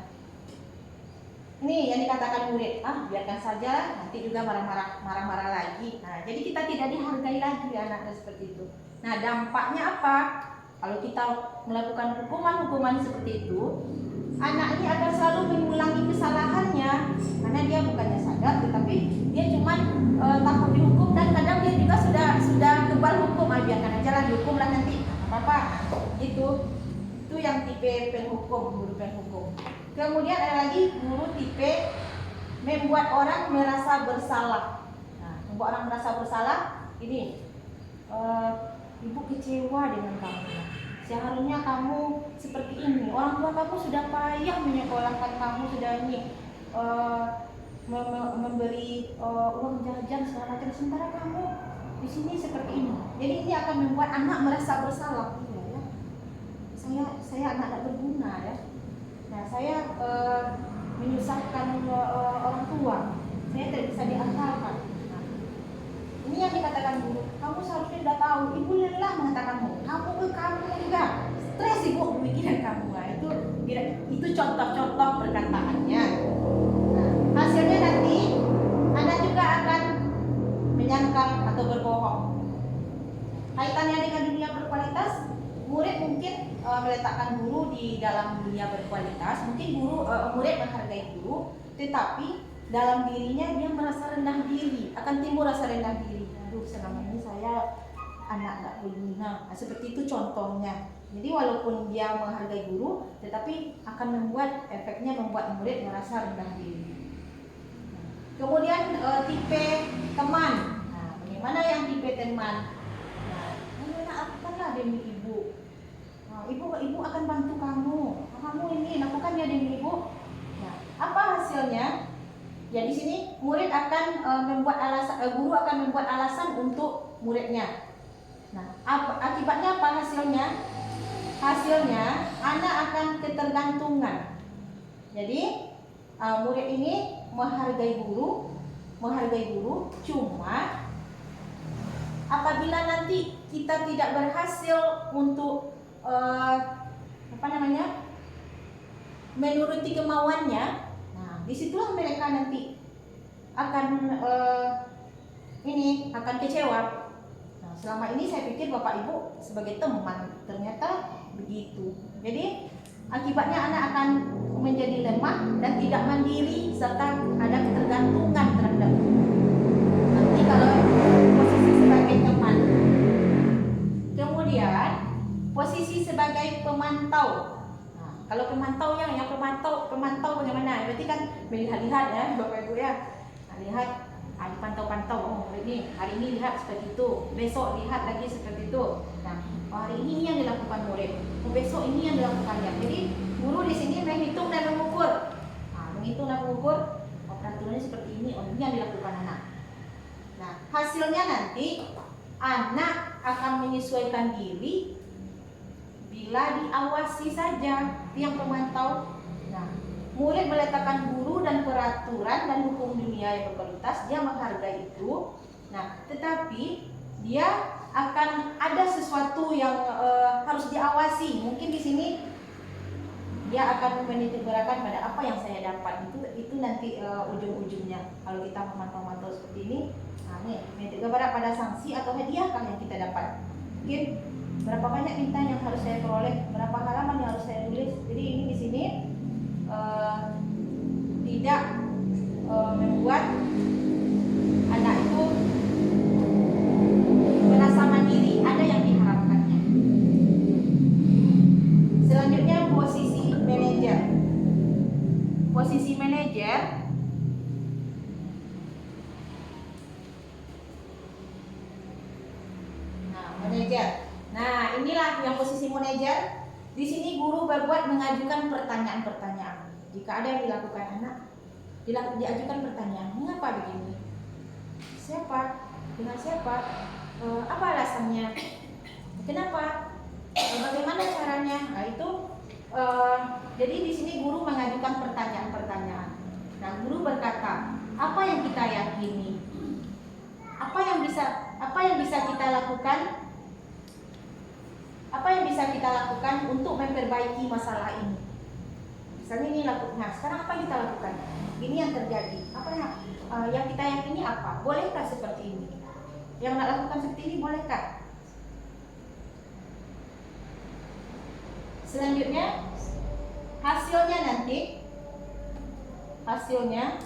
ini yang dikatakan murid, biarkan saja, nanti juga marah-marah lagi. Nah, jadi kita tidak dihargai lagi anak seperti itu. Nah, dampaknya apa? Kalau kita melakukan hukuman seperti itu, anak ini akan selalu mengulangi kesalahannya karena dia bukannya sadar, tetapi dia cuma takut dihukum dan kadang dia juga sudah kebal hukum. Biarkan aja lah, dihukumlah nanti, apa-apa. Itu yang tipe penghukum, guru penghukum. Kemudian ada lagi guru tipe membuat orang merasa bersalah. Nah, membuat orang merasa bersalah ini, ibu kecewa dengan kamu. Seharusnya kamu seperti ini. Orang tua kamu sudah payah menyekolahkan kamu, sudah memberi uang jajan segala macam. Sementara kamu di sini seperti ini. Jadi ini akan membuat anak merasa bersalah. Ya. Saya anak tidak berguna ya. Nah, saya menyusahkan orang tua. Saya tidak bisa diandalkan. Nah, ini yang dikatakan guru. Kamu seharusnya sudah tahu. Ibu lelah mengatakanmu. Kamu juga stres ibu pemikiran kamu. Nah, itu contoh-contoh perkataannya. Nah, hasilnya nanti anak juga akan menyangkal atau berbohong. Kaitannya dengan dunia berkualitas, murid mungkin meletakkan guru di dalam dunia berkualitas. Mungkin murid menghargai guru, tetapi dalam dirinya dia merasa rendah diri, akan timbul rasa rendah diri. Aduh, selama ini saya anak tak berguna. Nah, seperti itu contohnya. Jadi walaupun dia menghargai guru, tetapi akan efeknya membuat murid merasa rendah diri. Kemudian tipe teman. Nah, bagaimana yang tipe teman? Nah, lakukanlah demi ibu. Nah, ibu akan bantu kamu. Kamu ini lakukan ya demi ibu. Nah, apa hasilnya? Ya di sini murid akan guru akan membuat alasan untuk muridnya. Nah, akibatnya apa hasilnya? Hasilnya anak akan ketergantungan. Jadi murid ini menghargai guru, cuma apabila nanti kita tidak berhasil untuk menuruti kemauannya, nah disitulah mereka nanti akan kecewa. Nah, selama ini saya pikir bapak ibu sebagai teman, ternyata begitu. Jadi akibatnya anak akan menjadi lemah dan tidak mandiri serta ada ketergantungan terhadap nanti kalau posisi sebagai teman. Kemudian posisi sebagai pemantau. Nah, kalau pemantau pemantau bagaimana? Berarti kan melihat-lihat ya bapak ibu ya. Nah, lihat, dipantau-pantau. Hari ini lihat seperti itu, besok lihat lagi seperti itu. Nah, hari ini yang dilakukan murid, besok ini yang dilakukannya. Jadi guru di sini menghitung dan mengukur. Peraturannya seperti ini, ini yang dilakukan anak. Nah, hasilnya nanti anak akan menyesuaikan diri bila diawasi saja yang pemantau. Nah, murid meletakkan guru dan peraturan dan hukum dunia yang berkualitas, dia menghargai itu. Nah, tetapi dia akan ada sesuatu yang harus diawasi. Mungkin di sini dia akan menitikberatkan pada apa yang saya dapat. Itu nanti ujung-ujungnya. Kalau kita memantau-mantau seperti ini, nah nih menitikberat pada sanksi atau hadiah kan yang kita dapat. Mungkin berapa banyak bintang yang harus saya peroleh, berapa halaman yang harus saya tulis. Jadi ini di sini tidak membuat anak itu merasa mandiri, ada yang diharapkannya. Selanjutnya posisi manajer. manajer. Nah, inilah yang posisi manajer. Di sini guru berbuat mengajukan pertanyaan-pertanyaan. Jika ada yang dilakukan anak, diajukan pertanyaan, mengapa begini? Siapa? Dengan siapa? Apa alasannya? Kenapa? Bagaimana caranya? Nah, itu jadi di sini guru mengajukan pertanyaan-pertanyaan. Nah, guru berkata, apa yang kita yakini? Apa yang bisa kita lakukan? Apa yang bisa kita lakukan untuk memperbaiki masalah ini? Misalnya ini lakukan. Sekarang apa yang kita lakukan? Ini yang terjadi. Apa yang kita yakini apa? Bolehkah seperti ini? Yang nak lakukan seperti ini bolehkah? Selanjutnya hasilnya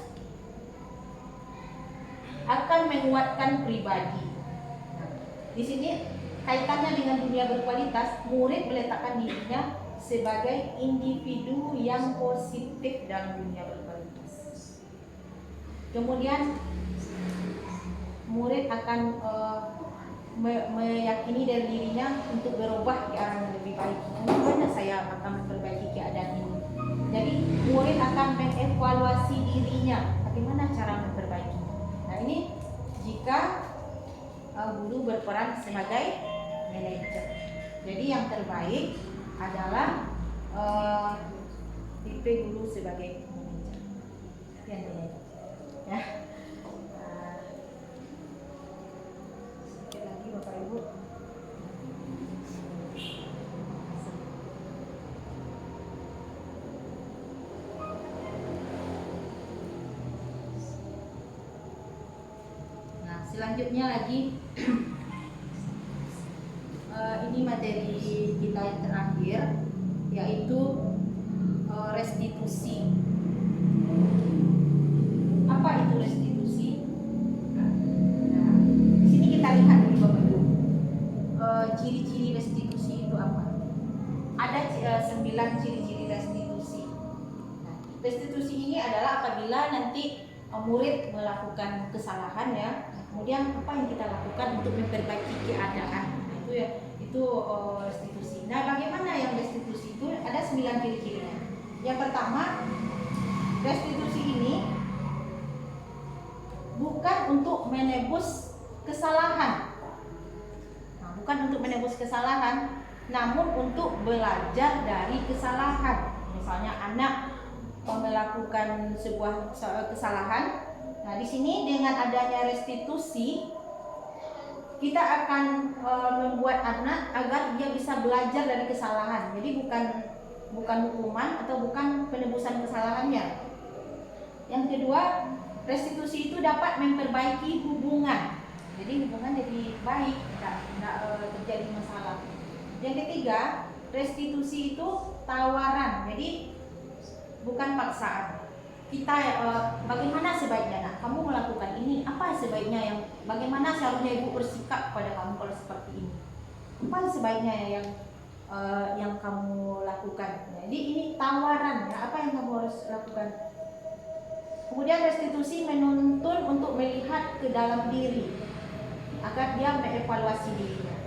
akan menguatkan pribadi. Di sini kaitannya dengan dunia berkualitas, murid meletakkan dirinya sebagai individu yang positif dalam dunia berkualitas. Kemudian murid akan meyakini dari dirinya untuk berubah ke arah yang lebih baik. Bagaimana saya akan memperbaiki keadaan ini? Jadi murid akan mengevaluasi dirinya, bagaimana cara memperbaiki. Nah, ini jika guru berperan sebagai manajer. Jadi yang terbaik adalah tipe guru sebagai manajer. Sekian dulu. Ya. Sedikit lagi Bapak Ibu. Nah, selanjutnya lagi ini materi kita yang terakhir, yaitu restitusi. Apa itu restitusi? Nah, di sini kita lihat dulu Bapak Ibu. Ciri-ciri restitusi itu apa? Ada 9 ciri-ciri restitusi. Nah, restitusi ini adalah apabila nanti murid melakukan kesalahan, ya, kemudian apa yang kita lakukan untuk memperbaiki keadaan. Nah, itu restitusi. Nah, bagaimana yang restitusi itu? Ada 9 ciri-cirinya. Yang pertama, restitusi ini bukan untuk menebus kesalahan. Nah, bukan untuk menebus kesalahan, namun untuk belajar dari kesalahan. Misalnya anak melakukan sebuah kesalahan. Nah, di sini dengan adanya restitusi kita akan membuat anak agar dia bisa belajar dari kesalahan. Jadi bukan hukuman atau bukan penebusan kesalahannya. Yang kedua, restitusi itu dapat memperbaiki hubungan. Jadi hubungan jadi baik, tidak terjadi masalah. Yang ketiga, restitusi itu tawaran. Jadi bukan paksaan. Kita bagaimana sebaiknya nak kamu melakukan ini, apa sebaiknya bagaimana seharusnya ibu bersikap pada kamu kalau seperti ini, apa sebaiknya yang kamu lakukan. Jadi ini tawaran, ya, apa yang kamu harus lakukan. Kemudian restitusi menuntun untuk melihat ke dalam diri agar dia mengevaluasi dirinya.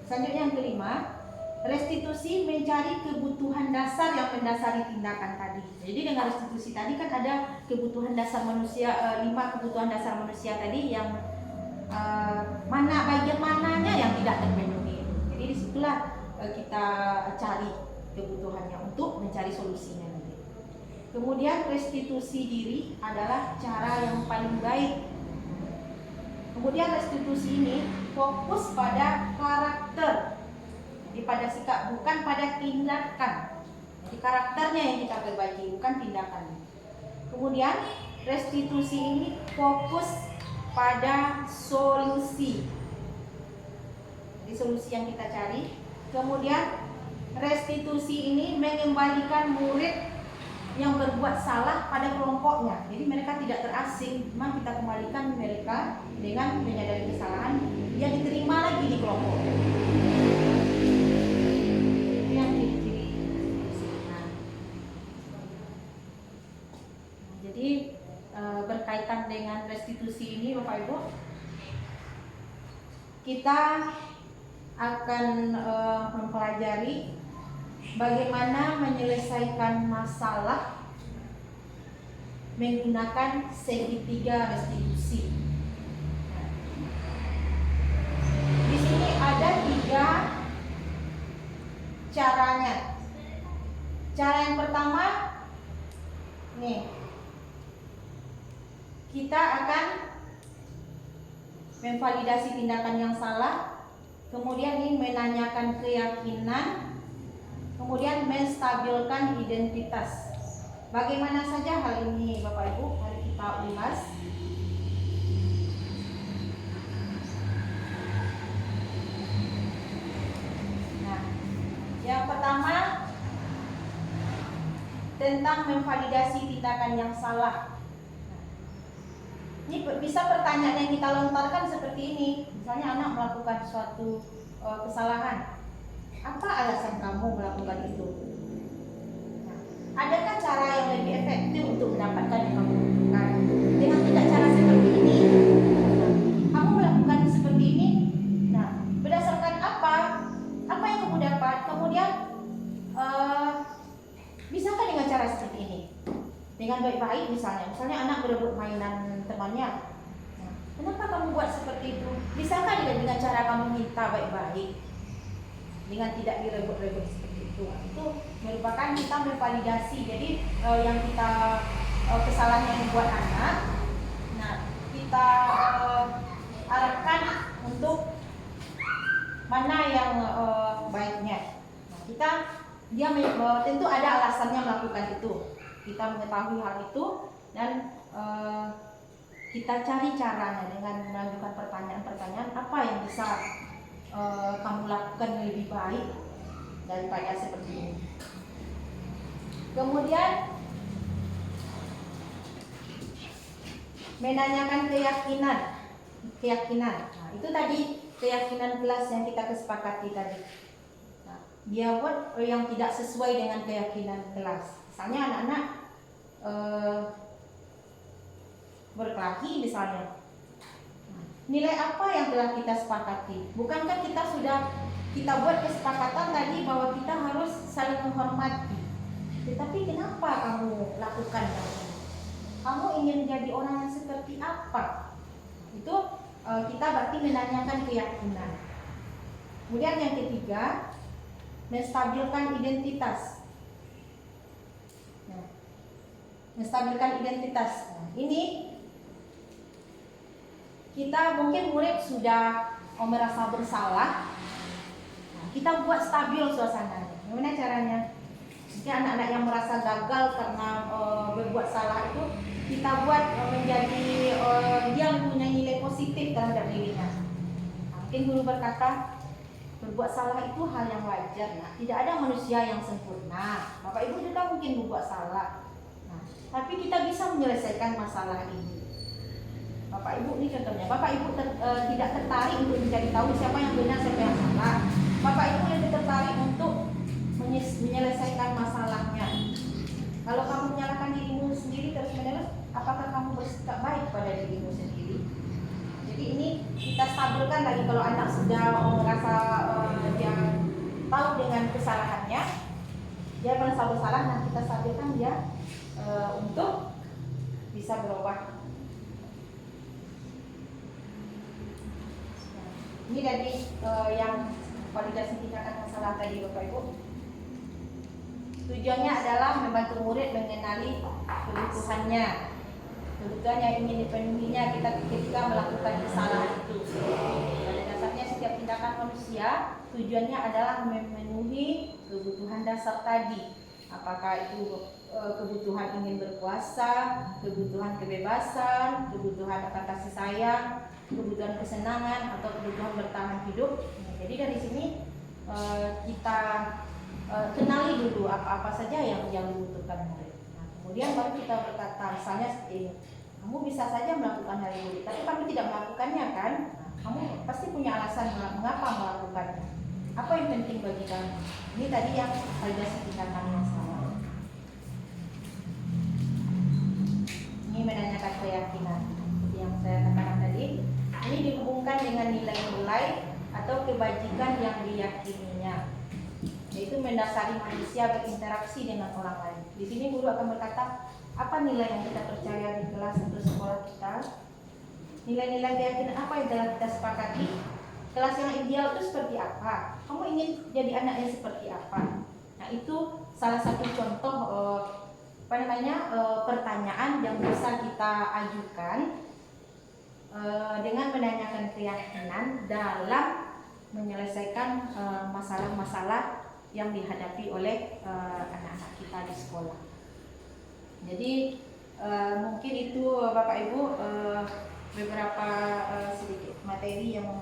Selanjutnya yang kelima, restitusi mencari kebutuhan dasar yang mendasari tindakan tadi. Jadi dengan restitusi tadi kan ada kebutuhan dasar manusia, 5 kebutuhan dasar manusia tadi yang bagian mananya yang tidak terpenuhi. Jadi disitulah kita cari kebutuhannya untuk mencari solusinya nanti. Kemudian restitusi diri adalah cara yang paling baik. Kemudian restitusi ini fokus pada karakter. Jadi pada sikap, bukan pada tindakan. Jadi karakternya yang kita perbaiki, bukan tindakannya. Kemudian restitusi ini fokus pada solusi. Jadi solusi yang kita cari. Kemudian restitusi ini mengembalikan murid yang berbuat salah pada kelompoknya. Jadi mereka tidak terasing, memang kita kembalikan mereka dengan menyadari kesalahan, dia diterima lagi di kelompok. Jadi berkaitan dengan restitusi ini Bapak Ibu, kita akan mempelajari bagaimana menyelesaikan masalah menggunakan segitiga restitusi. Di sini ada 3 caranya. Cara yang pertama, nih, kita akan memvalidasi tindakan yang salah, kemudian ini menanyakan keyakinan, kemudian menstabilkan identitas. Bagaimana saja hal ini Bapak Ibu? Mari kita ulas. Nah, yang pertama tentang memvalidasi tindakan yang salah. Ini bisa pertanyaan yang kita lontarkan seperti ini. Misalnya anak melakukan suatu kesalahan. Apa alasan kamu melakukan itu? Nah, adakah cara yang lebih efektif untuk mendapatkan yang kamu butuhkan? Dengan tidak cara seperti ini. Nah, kamu melakukan seperti ini. Nah, berdasarkan apa? Apa yang kamu dapat? Kemudian bisakah dengan cara seperti ini? Dengan baik-baik misalnya anak berebut mainan temannya. Nah, kenapa kamu buat seperti itu? Bisakah dengan cara kamu minta baik-baik, dengan tidak direbut-rebut seperti itu? Itu merupakan kita memvalidasi. Jadi yang kita kesalahan yang dibuat anak, nah kita arahkan untuk mana yang baiknya. Nah, dia tentu ada alasannya melakukan itu. Kita mengetahui hal itu dan kita cari caranya dengan mengajukan pertanyaan-pertanyaan apa yang bisa kamu lakukan lebih baik daripada seperti ini. Kemudian menanyakan keyakinan. Nah, itu tadi keyakinan kelas yang kita kesepakati tadi. Nah, dia buat yang tidak sesuai dengan keyakinan kelas. Misalnya anak-anak berkelahi misalnya. Nilai apa yang telah kita sepakati? Bukankah kita buat kesepakatan tadi bahwa kita harus saling menghormati. Tetapi kenapa kamu lakukan hal ini? Kamu ingin menjadi orang yang seperti apa? Itu kita berarti menanyakan keyakinan. Kemudian yang ketiga, menstabilkan identitas. Menstabilkan identitas. Nah, ini kita mungkin murid sudah merasa bersalah. Nah, kita buat stabil suasananya. Gimana caranya? Jika anak-anak yang merasa gagal karena berbuat salah itu, kita buat menjadi dia mempunyai nilai positif terhadap dirinya. Nah, mungkin guru berkata, berbuat salah itu hal yang wajar. Nah, tidak ada manusia yang sempurna. Bapak Ibu juga mungkin berbuat salah. Tapi kita bisa menyelesaikan masalah ini. Bapak Ibu ini contohnya. Bapak Ibu tidak tertarik untuk mencari tahu siapa yang benar, siapa yang salah. Bapak Ibu lebih tertarik untuk menyelesaikan masalahnya. Kalau kamu menyalahkan dirimu sendiri terus-menerus, apakah kamu bersikap baik pada dirimu sendiri? Jadi ini kita stabilkan lagi. Kalau anak sudah merasa dia tahu dengan kesalahannya, dia merasa bersalah, nah kita stabilkan dia untuk bisa berubah. Ini dari yang validasi tindakan masalah tadi Bapak Ibu. Tujuannya adalah membantu murid mengenali kebutuhannya, kebutuhan yang ingin dipenuhinya ketika melakukan kesalahan itu. Pada dasarnya setiap tindakan manusia tujuannya adalah memenuhi kebutuhan dasar tadi. Apakah itu kebutuhan ingin berkuasa, kebutuhan kebebasan, kebutuhan akan kasih sayang, kebutuhan kesenangan, atau kebutuhan bertahan hidup. Jadi dari sini kita kenali dulu apa-apa saja yang dibutuhkan murid. Nah, kemudian baru kita berkata, misalnya seperti ini, kamu bisa saja melakukan hal ini, tapi kamu tidak melakukannya kan? Nah, kamu pasti punya alasan mengapa melakukannya. Apa yang penting bagi kamu? Ini tadi yang validasi tindakan yang salah. Ini menanyakan keyakinan. Seperti yang saya katakan tadi, ini dihubungkan dengan nilai-nilai atau kebajikan yang diyakininya, yaitu mendasari manusia berinteraksi dengan orang lain. Di sini guru akan berkata, apa nilai yang kita percaya di kelas atau sekolah kita? Nilai-nilai keyakinan apa yang telah kita sepakati? Kelas yang ideal itu seperti apa? Kamu ingin jadi anak yang seperti apa? Nah, itu salah satu contoh pertanyaan yang bisa kita ajukan dengan menanyakan keyakinan dalam menyelesaikan masalah-masalah yang dihadapi oleh anak-anak kita di sekolah. Jadi mungkin itu Bapak Ibu beberapa sedikit materi yang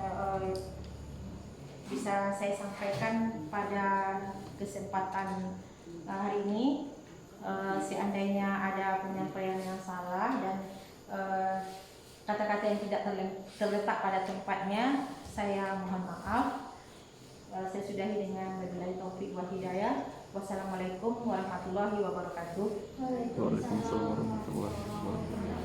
bisa saya sampaikan pada kesempatan hari ini. Seandainya ada penyampaian yang salah dan kata-kata yang tidak terletak pada tempatnya, saya mohon maaf. Saya sudahi dengan wabillahi taufik wal hidayah. Wassalamualaikum warahmatullahi wabarakatuh. Waalaikumsalam warahmatullahi wabarakatuh.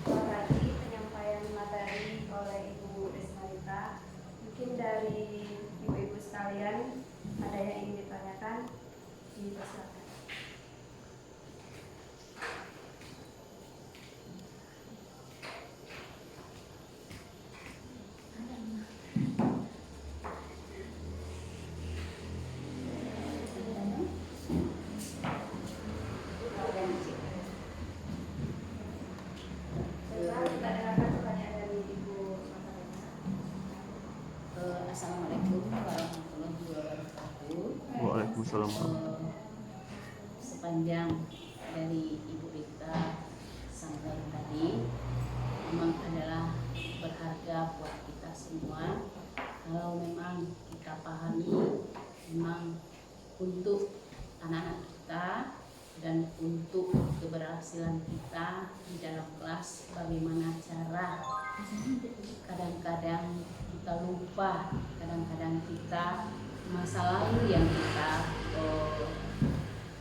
Terima kasih penyampaian materi oleh Ibu Desmarita. Mungkin dari ibu-ibu sekalian ada yang ingin ditanyakan, dipersilakan. Kita dengarkan pertanyaan dari Ibu Margareta. Assalamualaikum warahmatullahi wabarakatuh. Waalaikumsalam. Sepanjang dari Ibu Rita sampaikan tadi memang adalah berharga buat kita semua. Kalau memang kita pahami memang untuk anak-anak kita dan untuk keberhasilan kita di dalam kelas, bagaimana cara kadang-kadang kita lupa, kadang-kadang kita masa lalu yang kita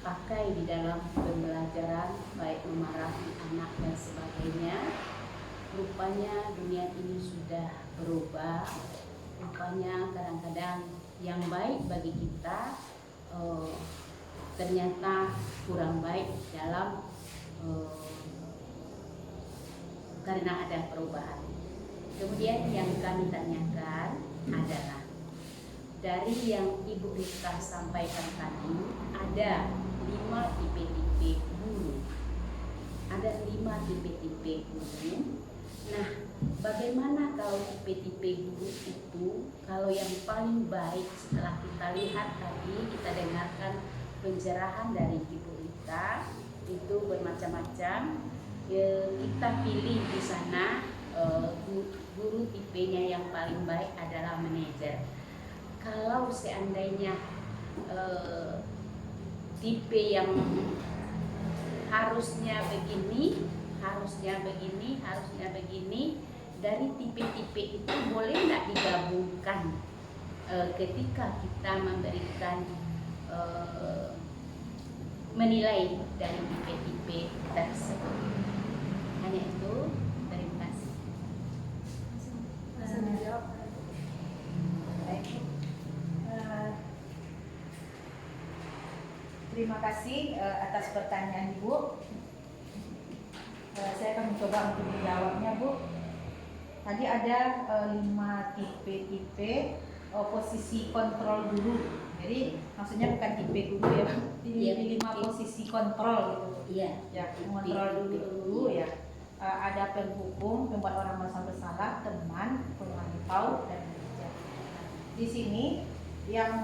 pakai di dalam pembelajaran, baik memarahi anak dan sebagainya. Rupanya dunia ini sudah berubah. Rupanya kadang-kadang yang baik bagi kita ternyata kurang baik dalam karena ada perubahan. Kemudian yang kami tanyakan adalah dari yang Ibu Rita sampaikan tadi, ada 5 tipe-tipe guru. Ada 5 tipe-tipe guru. Nah, bagaimana kalau tipe-tipe guru itu, kalau yang paling baik setelah kita lihat tadi, kita dengarkan pencerahan dari Ibu Rita, itu bermacam-macam. Kita pilih di sana guru tipenya yang paling baik adalah manajer. Kalau seandainya tipe yang harusnya begini, dari tipe-tipe itu boleh nggak digabungkan ketika kita memberikan menilai dari tipe-tipe tersebut. Hanya itu. Terima kasih. Langsung dijawab. Baik. Terima kasih atas pertanyaan Ibu. Saya akan mencoba untuk menjawabnya, Bu. Tadi ada 5 tipe-tipe posisi kontrol guru. Jadi maksudnya bukan tipe guru ya, Bang. 5 posisi kontrol gitu. Iya. Ya, mengontrol dulu ya. Ada penghukum, pembuat orang merasa bersalah, teman, pemantau, dan manajer. Di sini yang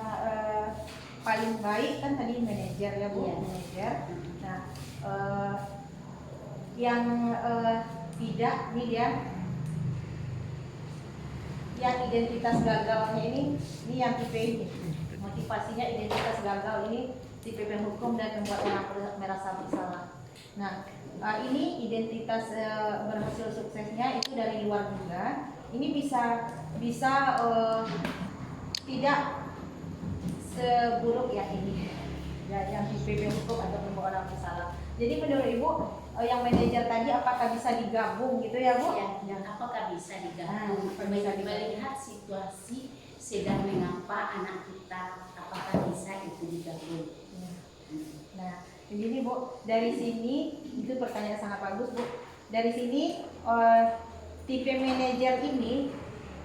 paling baik kan tadi manajer ya, Bu. Iya. Manajer. Nah, yang tidak ini dia, yang identitas gagalnya ini yang tipe ini. Motivasinya identitas gagal ini tipe penghukum dan membuat orang merasa bersalah. Nah, ini identitas berhasil suksesnya itu dari luar juga. Ini bisa tidak seburuk yang ini. ya, yang IPB hukum atau orang bersalah. Jadi menurut Ibu yang manajer tadi apakah bisa digabung gitu ya Bu? Ya, apakah bisa digabung? Apakah bisa digabung? Melihat situasi sedang mengapa anak kita, apakah bisa itu digabung? Ya. Nah, begini Bu, dari sini itu pertanyaan sangat bagus Bu. Dari sini tipe manajer ini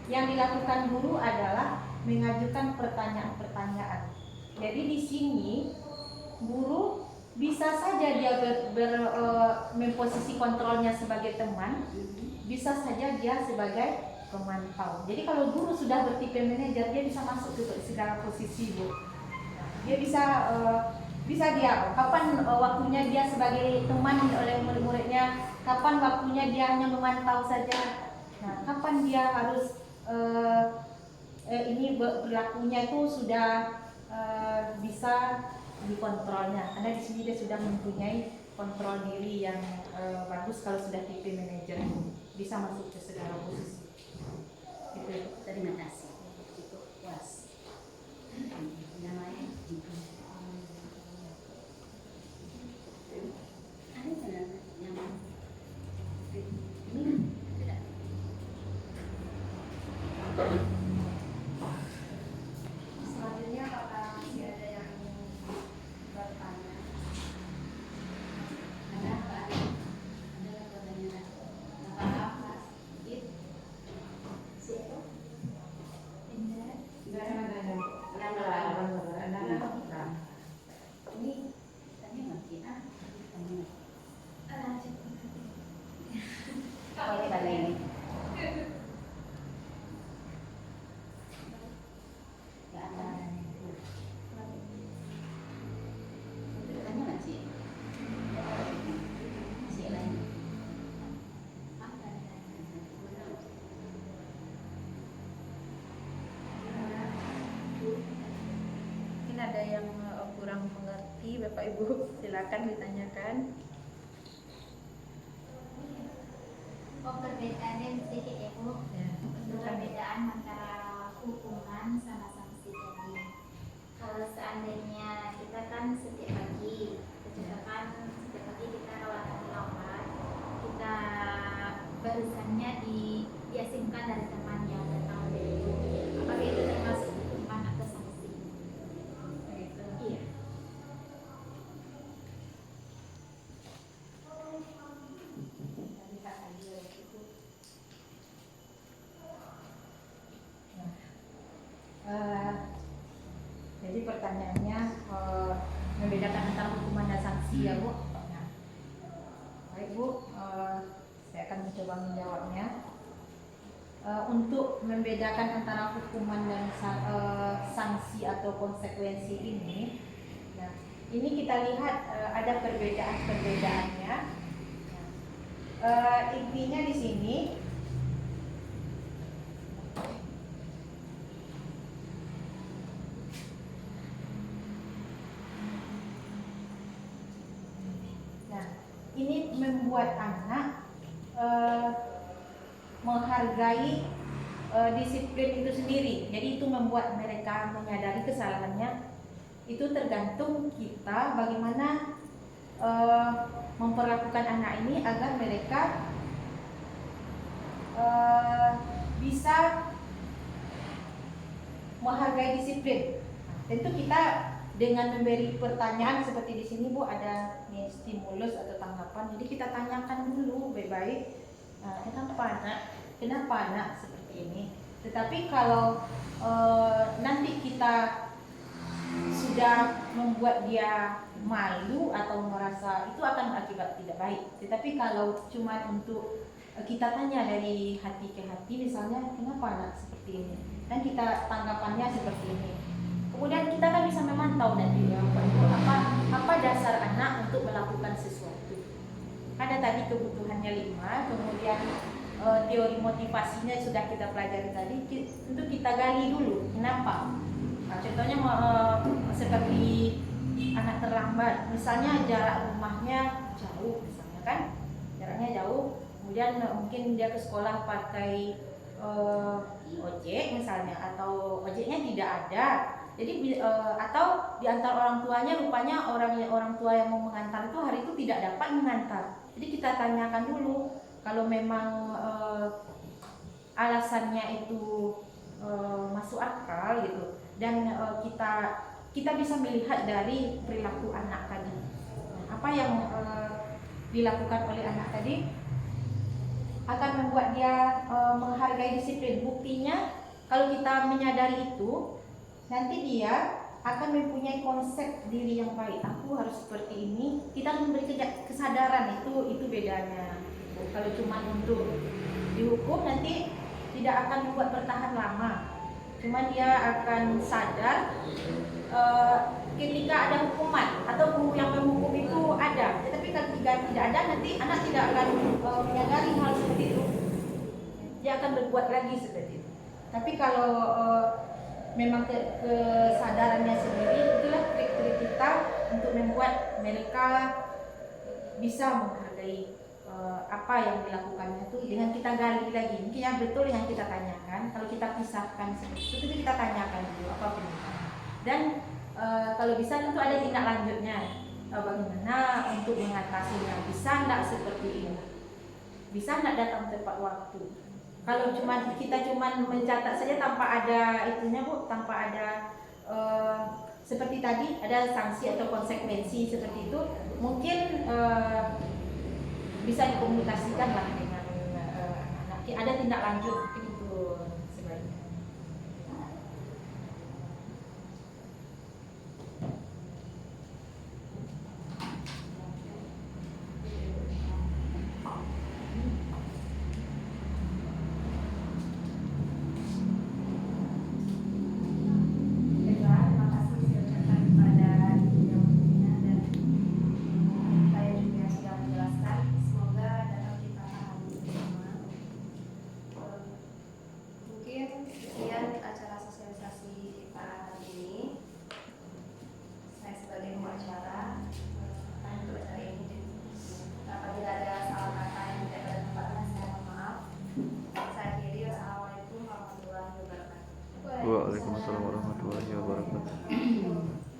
yang dilakukan guru adalah mengajukan pertanyaan-pertanyaan. Jadi di sini guru bisa saja dia memposisi kontrolnya sebagai teman, bisa saja dia sebagai pemantau. Jadi kalau guru sudah bertipe manajer, dia bisa masuk ke segala posisi Bu. Dia bisa dia kapan waktunya dia sebagai teman oleh murid-muridnya, kapan waktunya dia hanya memantau saja. Nah, kapan dia harus ini berlakunya itu sudah bisa dikontrolnya, karena di sini dia sudah mempunyai kontrol diri yang bagus. Kalau sudah tipe manajer bisa masuk ke segala posisi. Gitu. Terima kasih. Cukup puas. Yang lain juga. Ada yang ini tidak. Selanjutnya apakah masih ada yang bertanya? Ada pertanyaan. Apakah Mas It? Siapa? Indah. Ini tanya mungkin tanya. Kalau tanya ini. Nggak ada. Tanya nggak sih? Si lain. Mungkin ada yang kurang mengerti, Bapak Ibu silakan ditanyakan. Oh, perbedaannya sedikit ya Bu. Ya, Perbedaan antara hukuman sama sanksi tadi. Kalau seandainya kita kan setiap pagi, misalkan setiap pagi kita rawat tilawat, kita barisannya diasingkan dari teman yang datang lebih dulu. Apakah itu termasuk hukuman atau sanksi? Gitu. Iya. Jadi pertanyaannya membedakan antara hukuman dan sanksi ya Bu. Nah, baik Bu, saya akan mencoba menjawabnya. Untuk membedakan antara hukuman dan sanksi atau konsekuensi ini, nah, ini kita lihat ada perbedaan-perbedaannya. Intinya di sini ini membuat anak menghargai disiplin itu sendiri. Jadi itu membuat mereka menyadari kesalahannya. Itu tergantung kita bagaimana memperlakukan anak ini agar mereka bisa menghargai disiplin. Tentu kita dengan memberi pertanyaan seperti di sini Bu, ada nih stimulus atau tanggapan. Jadi kita tanyakan dulu baik-baik, kenapa nak seperti ini. Tetapi kalau nanti kita sudah membuat dia malu atau merasa, itu akan berakibat tidak baik. Tetapi kalau cuma untuk kita tanya dari hati ke hati, misalnya kenapa nak seperti ini, dan kita tanggapannya seperti ini. Kemudian kita kan bisa memantau nanti ya, apa dasar anak untuk melakukan sesuatu. Ada tadi kebutuhannya 5, kemudian teori motivasinya sudah kita pelajari tadi. Tentu kita gali dulu kenapa. Nah, contohnya seperti anak terlambat, misalnya jarak rumahnya jauh, misalnya kan jaraknya jauh, kemudian mungkin dia ke sekolah pakai ojek misalnya, atau ojeknya tidak ada. Jadi atau di antara orang tuanya rupanya orang tua yang mau mengantar itu hari itu tidak dapat mengantar. Jadi kita tanyakan dulu kalau memang alasannya itu masuk akal gitu, dan kita bisa melihat dari perilaku anak tadi. Apa yang dilakukan oleh anak tadi akan membuat dia menghargai disiplin. Buktinya kalau kita menyadari itu, nanti dia akan mempunyai konsep diri yang baik. Aku harus seperti ini. Kita memberi kesadaran, itu bedanya. Kalau cuma untuk dihukum nanti tidak akan membuat bertahan lama. Cuma dia akan sadar ketika ada hukuman atau guru yang menghukum itu ada. Tetapi kalau tidak ada, nanti anak tidak akan menyadari hal seperti itu. Dia akan berbuat lagi seperti itu. Tapi kalau memang kesadarannya sendiri, itulah trik-trik kita untuk membuat mereka bisa menghargai apa yang dilakukannya itu dengan kita gali lagi. Mungkin yang betul yang kita tanyakan, kalau kita pisahkan seperti itu kita tanyakan dulu apa penyebabnya. Dan kalau bisa tentu ada tindak lanjutnya, bagaimana untuk mengatasinya. Bisa enggak seperti ini? Bisa enggak datang tepat waktu? Kalau kita mencatat saja tanpa ada itunya Bu, tanpa ada seperti tadi ada sanksi atau konsekuensi seperti itu, mungkin bisa dikomunikasikan lah dengan anak. Ada tindak lanjut itu sebaiknya. Terima kasih saya ucapkan kepada Ibu yang mulia, dan saya juga sudah menjelaskan. Semoga dapat kita pahami bersama. Mungkin sekian acara sosialisasi kita hari ini. Saya sebagai pengacara untuk acara ini. Apabila ada salah kata yang tidak pada tempatnya, saya mohon maaf. Saya akhiri. Wassalamualaikum warahmatullahi wabarakatuh. Waalaikumsalam warahmatullahi wabarakatuh.